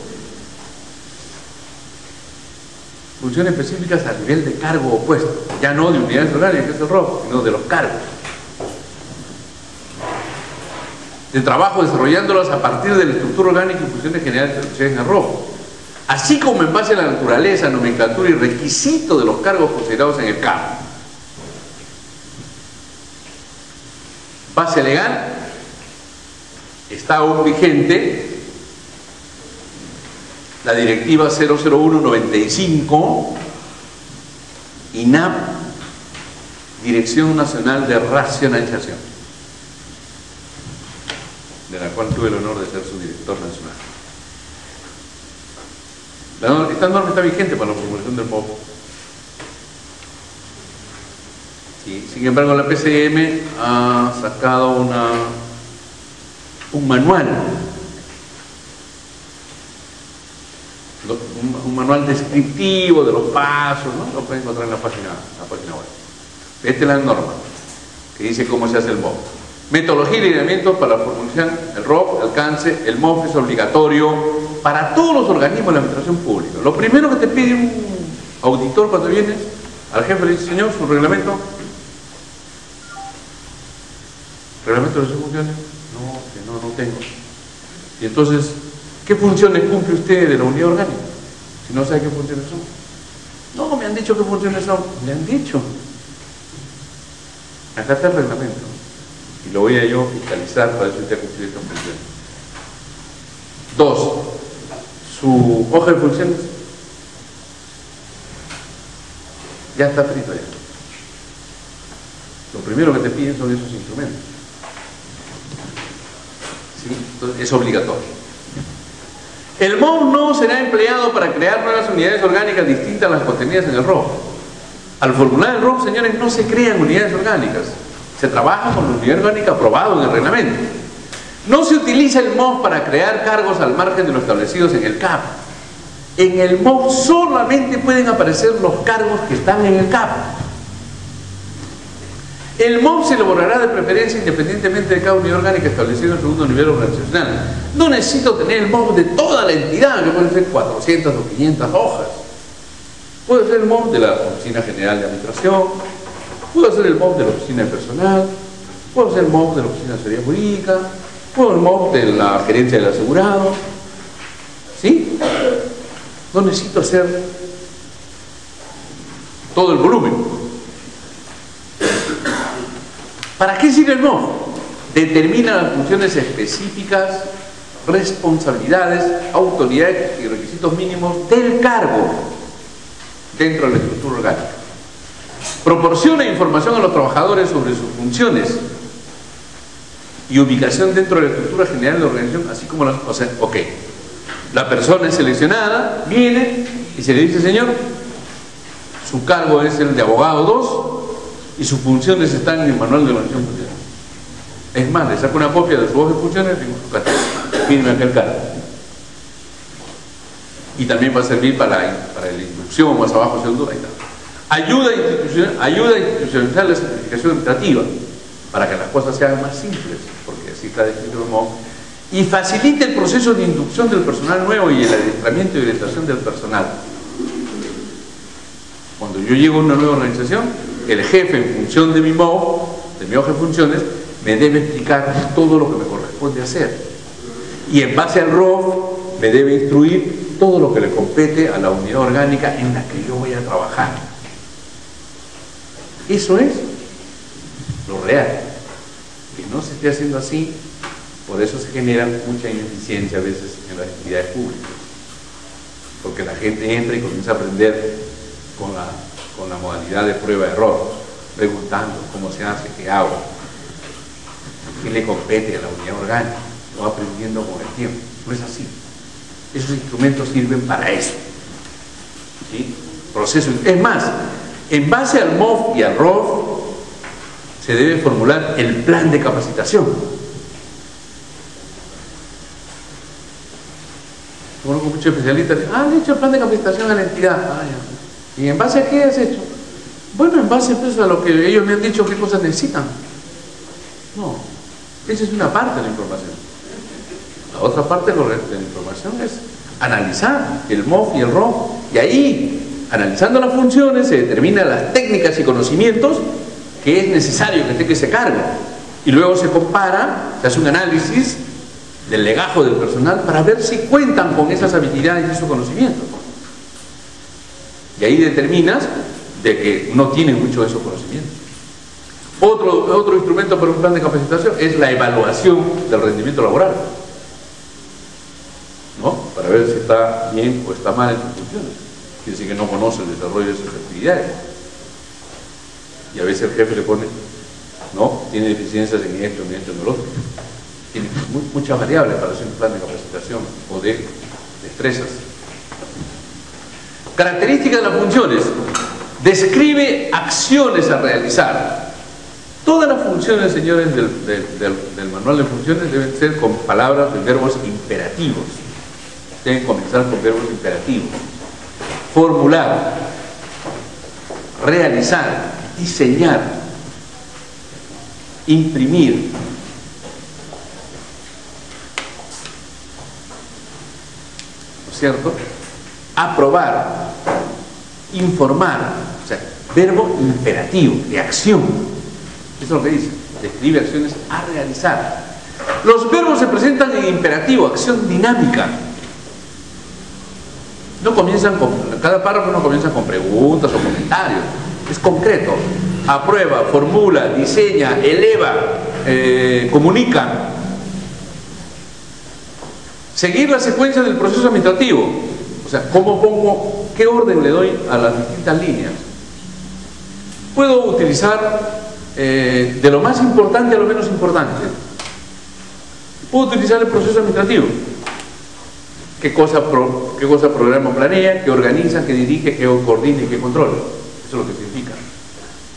Funciones específicas a nivel de cargo o puesto, ya no de unidades orgánicas, que es el ROF, sino de los cargos. De trabajo desarrollándolas a partir de la estructura orgánica y funciones generales establecidas en el ROF, así como en base a la naturaleza, nomenclatura y requisito de los cargos considerados en el CAP. Base legal está aún vigente la directiva 001/95, INAP, Dirección Nacional de Racionalización, de la cual tuve el honor de ser su director nacional. Esta norma está vigente para la formulación del MOF. Sí, sin embargo, la PCM ha sacado un manual, descriptivo de los pasos, ¿no? Lo pueden encontrar en la página web. Esta es la norma que dice cómo se hace el MOF. Metodología y lineamientos para la formulación, el ROF, alcance. El MOF es obligatorio para todos los organismos de la administración pública. Lo primero que te pide un auditor cuando vienes al jefe le dice: señor, su reglamento. ¿Reglamento de sus funciones? No tengo. Y entonces, ¿qué funciones cumple usted de la unidad orgánica? Si no sabe qué funciones son. No, me han dicho qué funciones son. Me han dicho. Acá está el reglamento. Y lo voy a yo fiscalizar para ver si usted ha cumplido estas funciones. 2. Su hoja de funciones ya está frito ya. Lo primero que te piden son esos instrumentos. ¿Sí? Entonces, es obligatorio. El MOF no será empleado para crear nuevas unidades orgánicas distintas a las contenidas en el ROF. Al formular el ROF, señores, no se crean unidades orgánicas. Se trabaja con la unidad orgánica aprobada en el reglamento. No se utiliza el MOF para crear cargos al margen de los establecidos en el CAP. En el MOF solamente pueden aparecer los cargos que están en el CAP. El MOF se elaborará de preferencia independientemente de cada unidad orgánica establecida en el segundo nivel organizacional. No necesito tener el MOF de toda la entidad, que pueden ser 400 o 500 hojas. Puede ser el MOF de la Oficina General de Administración, puede ser el MOF de la Oficina de Personal, puede ser el MOF de la Oficina de Asesoría Jurídica, puede ser el MOF de la Gerencia del Asegurado. ¿Sí? No necesito hacer todo el volumen. ¿Para qué sirve el MOF? Determina las funciones específicas, responsabilidades, autoridades y requisitos mínimos del cargo dentro de la estructura orgánica. Proporciona información a los trabajadores sobre sus funciones y ubicación dentro de la estructura general de la organización, así como las... O sea, ok, la persona es seleccionada, viene y se le dice: señor, su cargo es el de abogado 2 y sus funciones están en el manual de la organización funcional. Es más, le saco una copia de su hoja de funciones y digo: su cargo, firme aquel cargo. Y también va a servir para la inducción, más abajo, segundo, ahí está. Ayuda institucional a la simplificación administrativa, para que las cosas se hagan más simples, porque así está descrito el MOF, y facilite el proceso de inducción del personal nuevo y el adiestramiento y orientación del personal. Cuando yo llego a una nueva organización, el jefe, en función de mi MOF, de mi hoja de funciones, me debe explicar todo lo que me corresponde hacer, y en base al ROF me debe instruir todo lo que le compete a la unidad orgánica en la que yo voy a trabajar. Eso es lo real. Que no se esté haciendo así, por eso se genera mucha ineficiencia a veces en las actividades públicas, porque la gente entra y comienza a aprender con la modalidad de prueba-error. preguntando cómo se hace, qué hago, qué le compete a la unidad orgánica, lo va aprendiendo con el tiempo. No es así. Esos instrumentos sirven para eso. ¿Sí? Proceso. Es más, en base al MOF y al ROF se debe formular el plan de capacitación. Conozco muchos especialistas, han hecho el plan de capacitación a la entidad. ¿Y en base a qué has hecho? Bueno, en base pues, a lo que ellos me han dicho qué cosas necesitan. No, esa es una parte de la información. La otra parte de la información es analizar el MOF y el ROF, y ahí, analizando las funciones, se determinan las técnicas y conocimientos que es necesario que tenga ese cargo, y luego se compara, se hace un análisis del legajo del personal para ver si cuentan con esas habilidades y esos conocimientos, y ahí determinas de que no tienen mucho de esos conocimientos. Otro instrumento para un plan de capacitación es la evaluación del rendimiento laboral, ¿no? Para ver si está bien o está mal en sus funciones. Quiere decir que no conoce el desarrollo de sus actividades. Y a veces el jefe le pone, no, tiene deficiencias en esto, en lo otro. Tiene muchas variables para hacer un plan de capacitación o de destrezas. Características de las funciones. Describe acciones a realizar. Todas las funciones, señores, del manual de funciones deben ser con palabras de verbos imperativos. Deben comenzar con verbos imperativos. Formular, realizar, diseñar, imprimir, ¿no es cierto? Aprobar, informar, o sea, verbo imperativo, de acción. Eso es lo que dice, describe acciones a realizar. Los verbos se presentan en imperativo, acción dinámica. No comienzan con, cada párrafo no comienza con preguntas o comentarios, es concreto. Aprueba, formula, diseña, eleva, comunica. Seguir la secuencia del proceso administrativo, o sea, ¿cómo pongo, qué orden le doy a las distintas líneas? Puedo utilizar de lo más importante a lo menos importante. Puedo utilizar el proceso administrativo. ¿Qué cosa programa, planea, qué organiza, qué dirige, qué coordina y qué controla? Eso es lo que significa.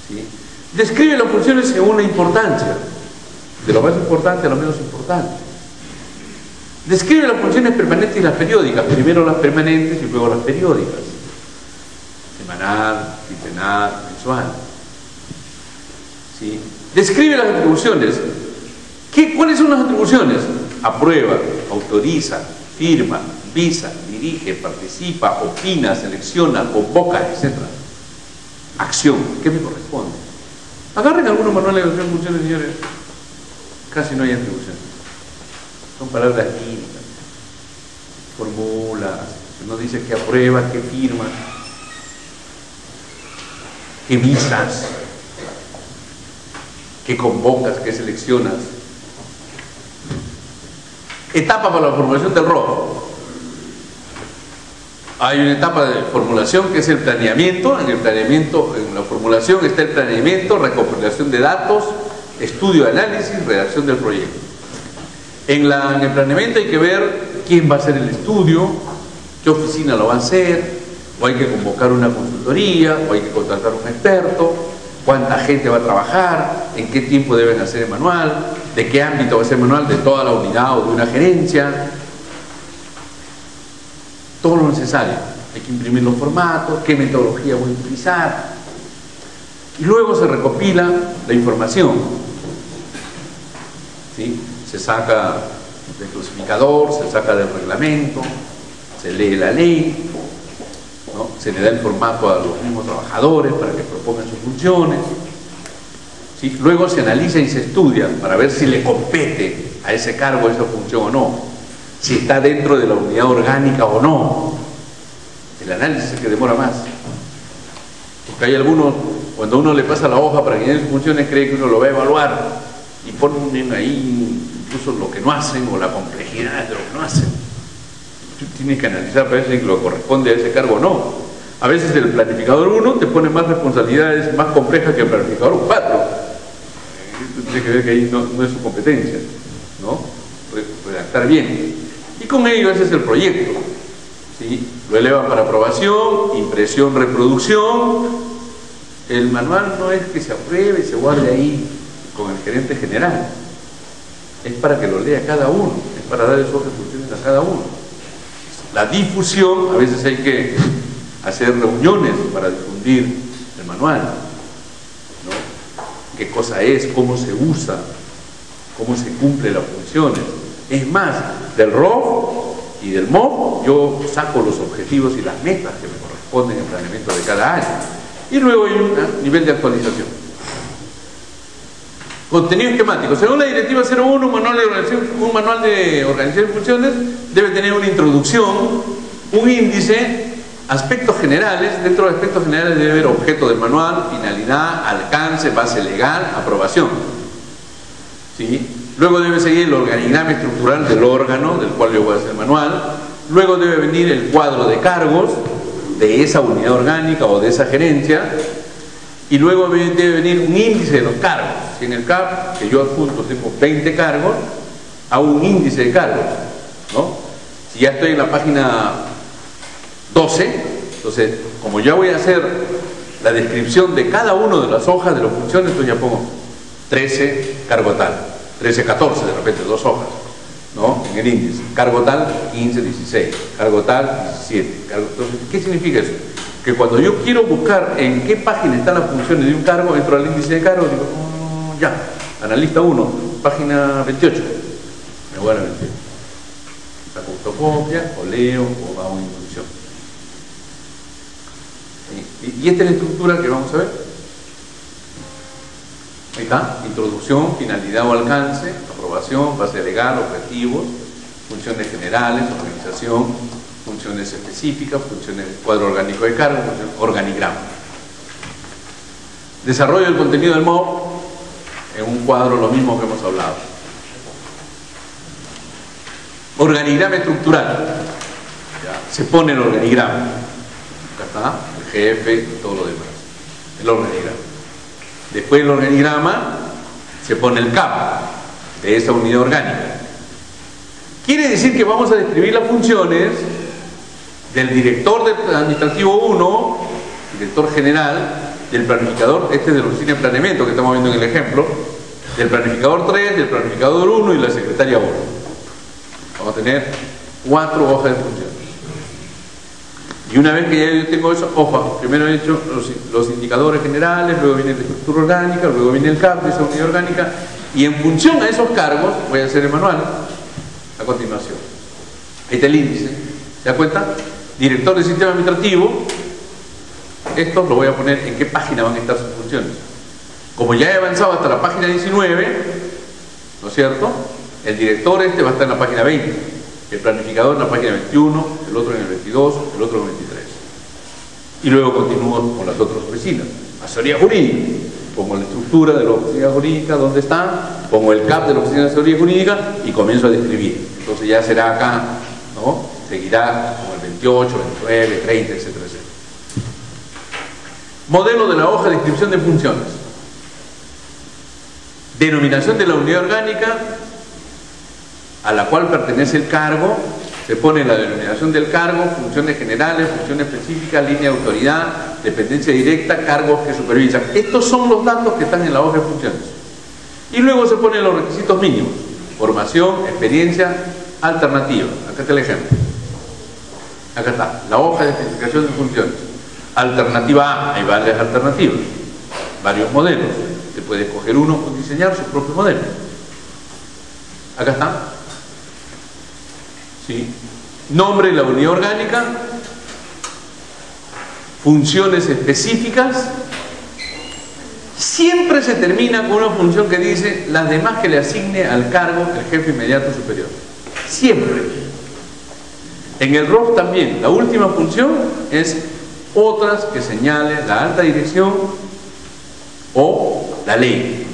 ¿Sí? Describe las funciones según la importancia, de lo más importante a lo menos importante. Describe las funciones permanentes y las periódicas, primero las permanentes y luego las periódicas. Semanal, quincenal, mensual. ¿Sí? Describe las atribuciones. ¿Cuáles son las atribuciones? Aprueba, autoriza, firma, visa, dirige, participa, opina, selecciona, convoca, etc. Acción, ¿qué me corresponde? Agarren algunos manuales de funciones, señores. Casi no hay atribuciones. Son palabras líricas. Formulas. No dice que aprueba, que firma, que visas, que convocas, que seleccionas. Etapa para la formulación del ROF. Hay una etapa de formulación que es el planeamiento. En el planeamiento, en la formulación está el planeamiento, recopilación de datos, estudio, análisis, redacción del proyecto. En el planeamiento hay que ver quién va a hacer el estudio, qué oficina lo va a hacer, o hay que convocar una consultoría, o hay que contratar un experto, cuánta gente va a trabajar, en qué tiempo deben hacer el manual, de qué ámbito va a ser el manual, de toda la unidad o de una gerencia. Todo lo necesario. Hay que imprimir los formatos, qué metodología voy a utilizar. Y luego se recopila la información. ¿Sí? Se saca del clasificador, se saca del reglamento, se lee la ley, ¿no? Se le da el formato a los mismos trabajadores para que propongan sus funciones. ¿Sí? Luego se analiza y se estudia para ver si le compete a ese cargo esa función o no, si está dentro de la unidad orgánica o no. El análisis es el que demora más, porque hay algunos, cuando uno le pasa la hoja para que llene sus funciones, cree que uno lo va a evaluar y ponen ahí incluso lo que no hacen o la complejidad de lo que no hacen. Tú tienes que analizar para ver si lo corresponde a ese cargo o no. A veces el planificador 1 te pone más responsabilidades más complejas que el planificador 4. Tiene que ver que ahí no es su competencia, ¿no? Redactar bien. Y con ello ese es el proyecto, ¿sí? Lo elevan para aprobación, impresión, reproducción. El manual no es que se apruebe y se guarde ahí con el gerente general. Es para que lo lea cada uno, es para darle sus funciones a cada uno. La difusión, a veces hay que hacer reuniones para difundir el manual, ¿no? Qué cosa es, cómo se usa, cómo se cumplen las funciones. Es más, del ROF y del MOF yo saco los objetivos y las metas que me corresponden en el planeamiento de cada año. Y luego hay un nivel de actualización. Contenido esquemático. Según la directiva 01, un manual de organización de funciones debe tener una introducción, un índice, aspectos generales. Dentro de aspectos generales debe haber objeto del manual, finalidad, alcance, base legal, aprobación. ¿Sí? Luego debe seguir el organigrama estructural del órgano del cual yo voy a hacer el manual. Luego debe venir el cuadro de cargos de esa unidad orgánica o de esa gerencia. Y luego debe venir un índice de los cargos. Si en el CAP, que yo adjunto, tengo 20 cargos, hago un índice de cargos, ¿no? Si ya estoy en la página 12, entonces, como ya voy a hacer la descripción de cada una de las hojas de las funciones, entonces ya pongo 13, cargo tal, 13, 14, de repente, 2 hojas, ¿no? En el índice. Cargo tal, 15, 16, cargo tal, 17. Entonces, ¿qué significa eso? Que cuando yo quiero buscar en qué página están las funciones de un cargo, entro al índice de cargo y digo, ya, analista 1, página 28. Me voy a la 28. Saco fotocopia, o leo, o hago una introducción. Y esta es la estructura que vamos a ver. Ahí está, introducción, finalidad o alcance, aprobación, base legal, objetivos, funciones generales, organización, funciones específicas, funciones del cuadro orgánico de cargo, organigrama. Desarrollo del contenido del MOF en un cuadro, lo mismo que hemos hablado. Organigrama estructural. Ya, se pone el organigrama. Acá está, el jefe y todo lo demás. El organigrama. Después del organigrama se pone el CAP de esa unidad orgánica. Quiere decir que vamos a describir las funciones del director del administrativo 1, director general, del planificador, este es de la oficina de planeamiento que estamos viendo en el ejemplo, del planificador 3, del planificador 1 y la secretaria 1. Vamos a tener 4 hojas de funciones. Y una vez que ya yo tengo eso, ojo, primero he hecho los indicadores generales, luego viene la estructura orgánica, luego viene el CAP de esa unidad orgánica, y en función a esos cargos voy a hacer el manual a continuación. Ahí está el índice, ¿se da cuenta? Director del sistema administrativo, esto lo voy a poner en qué página van a estar sus funciones. Como ya he avanzado hasta la página 19, ¿no es cierto? El director va a estar en la página 20, el planificador en la página 21, el otro en el 22, el otro en el 23. Y luego continúo con las otras oficinas. Asesoría jurídica, pongo la estructura de la oficina jurídica, ¿dónde está? Pongo el CAP de la oficina de asesoría jurídica y comienzo a describir. Entonces ya será acá, ¿no? Seguirá con el 28, 29, 30, etcétera, etcétera. Modelo de la hoja de descripción de funciones. Denominación de la unidad orgánica a la cual pertenece el cargo. Se pone la denominación del cargo, funciones generales, funciones específicas, línea de autoridad, dependencia directa, cargos que supervisan. Estos son los datos que están en la hoja de funciones. Y luego se ponen los requisitos mínimos. Formación, experiencia, alternativa. Acá está el ejemplo. Acá está, la hoja de especificación de funciones. Alternativa A, hay varias alternativas, varios modelos. Se puede escoger uno o diseñar su propio modelo. Acá está. ¿Sí? Nombre de la unidad orgánica, funciones específicas. Siempre se termina con una función que dice las demás que le asigne al cargo el jefe inmediato superior. Siempre. En el ROF también, la última función es otras que señale la alta dirección o la ley.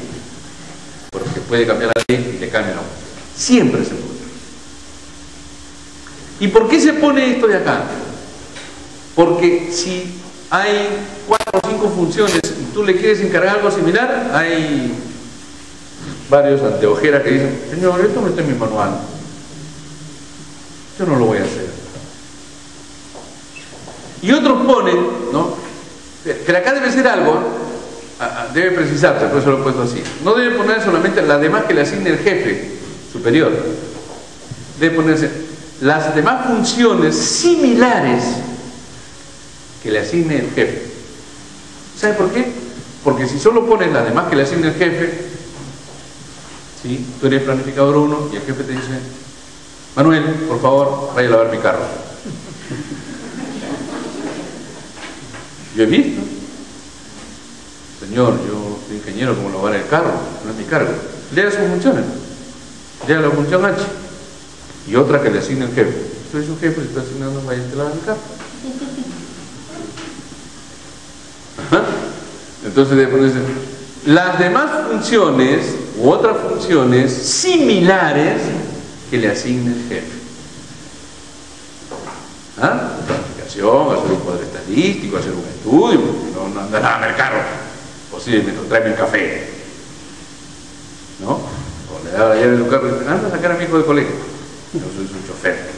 Porque puede cambiar la ley y le cambia la función. Siempre se pone. ¿Y por qué se pone esto de acá? Porque si hay 4 o 5 funciones y tú le quieres encargar algo similar, hay varios anteojeras que dicen, señor, esto no está en mi manual, yo no lo voy a hacer. Y otros ponen, ¿no?, que acá debe ser algo, debe precisarse, por eso lo he puesto así. No debe poner solamente las demás que le asigne el jefe superior, debe ponerse las demás funciones similares que le asigne el jefe. ¿Sabe por qué? Porque si solo pones las demás que le asigne el jefe, ¿sí?, tú eres planificador 1 y el jefe te dice, Manuel, por favor, vaya a lavar mi carro. Yo he visto, señor, yo soy ingeniero, como lavar el carro, no es mi cargo. Lea sus funciones, lea la función H y otra que le asigne el jefe. Soy su jefe, le estoy asignando, vaya a lavar el carro. Entonces debe ponerse las demás funciones u otras funciones similares que le asigne el jefe. Planificación, hacer un cuadro estadístico, hacer un estudio, no andar a lavar el carro, posiblemente tráeme el café, ¿no? O le da la llave de su carro y dice, anda a sacar a mi hijo de colegio, yo soy su chofer.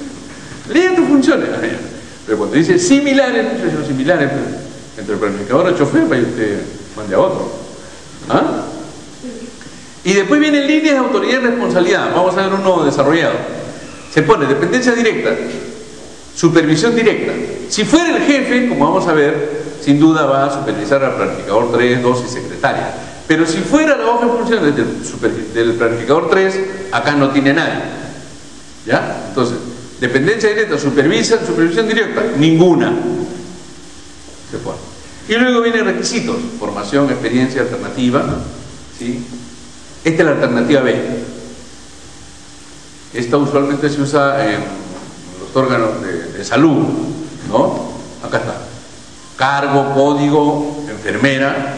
Leen tus funciones. Pero cuando dice similares, no son similares, entre el planificador y el chofer, para que usted mande a otro. ¿Ah? Y después vienen líneas de autoridad y responsabilidad. Vamos a ver uno desarrollado. Se pone dependencia directa, supervisión directa. Si fuera el jefe, como vamos a ver, sin duda va a supervisar al planificador 3, 2 y secretaria. Pero si fuera la hoja de funciones del planificador 3, acá no tiene nadie. ¿Ya? Entonces, dependencia directa, supervisión directa, ninguna. Se pone. Y luego vienen requisitos, formación, experiencia, alternativa, ¿sí? Esta es la alternativa B. Esta usualmente se usa en los órganos de salud, ¿no? Acá está. Cargo, código, enfermera,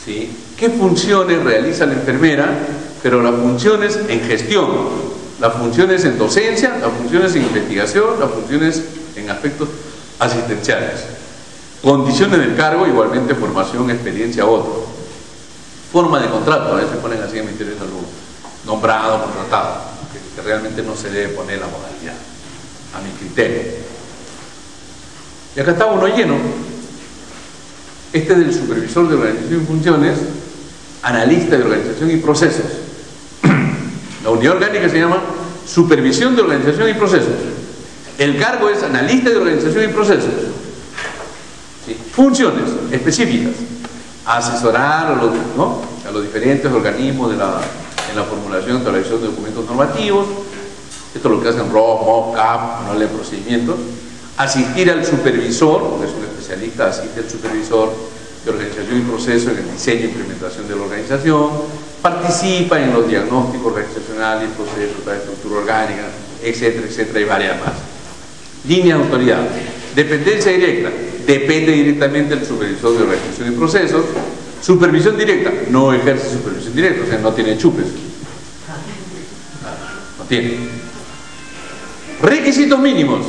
¿sí? ¿Qué funciones realiza la enfermera? Pero las funciones en gestión, las funciones en docencia, las funciones en investigación, las funciones en aspectos asistenciales. Condiciones del cargo, igualmente formación, experiencia, otro. Forma de contrato, a veces ponen así en el Ministerio de Salud, nombrado, contratado, que realmente no se debe poner la modalidad, a mi criterio. Y acá está uno lleno. Este es del supervisor de organización y funciones, analista de organización y procesos. La unidad orgánica se llama supervisión de organización y procesos. El cargo es analista de organización y procesos. ¿Sí? Funciones específicas: asesorar a los diferentes organismos en la formulación y elaboración de documentos normativos. Esto es lo que hacen ROC, MOC, CAP, manual de procedimientos. Asistir al supervisor, porque es un especialista, asiste al supervisor de organización y proceso en el diseño e implementación de la organización. Participa en los diagnósticos organizacionales, procesos, la estructura orgánica, etcétera, etcétera, y varias más. Línea de autoridad. Dependencia directa. Depende directamente del supervisor de organización y procesos. Supervisión directa. No ejerce supervisión directa, o sea, no tiene chupes. No tiene. Requisitos mínimos: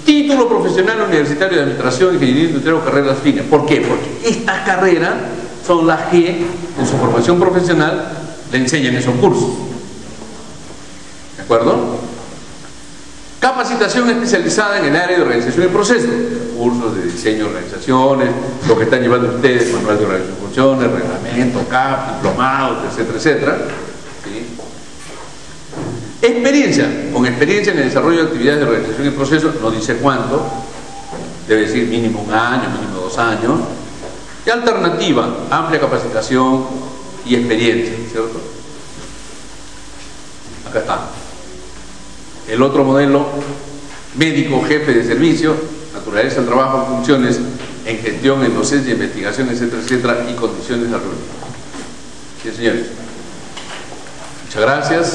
título profesional universitario de administración, ingeniería industrial o carreras fines. ¿Por qué? Porque estas carreras son las que en su formación profesional le enseñan esos cursos. ¿De acuerdo? Capacitación especializada en el área de organización y procesos, cursos de diseño de organizaciones, lo que están llevando ustedes, manual de organización y funciones, reglamento, CAP, diplomados, etcétera, etcétera. ¿Sí? Experiencia, con experiencia en el desarrollo de actividades de organización y procesos, no dice cuánto, debe decir mínimo 1 año, mínimo 2 años. Y alternativa, amplia capacitación y experiencia, ¿cierto? Acá está. El otro modelo: médico, jefe de servicio, naturaleza del trabajo, funciones en gestión, en docencia, investigación, etcétera, etcétera, y condiciones de reunión. Bien, señores. Muchas gracias.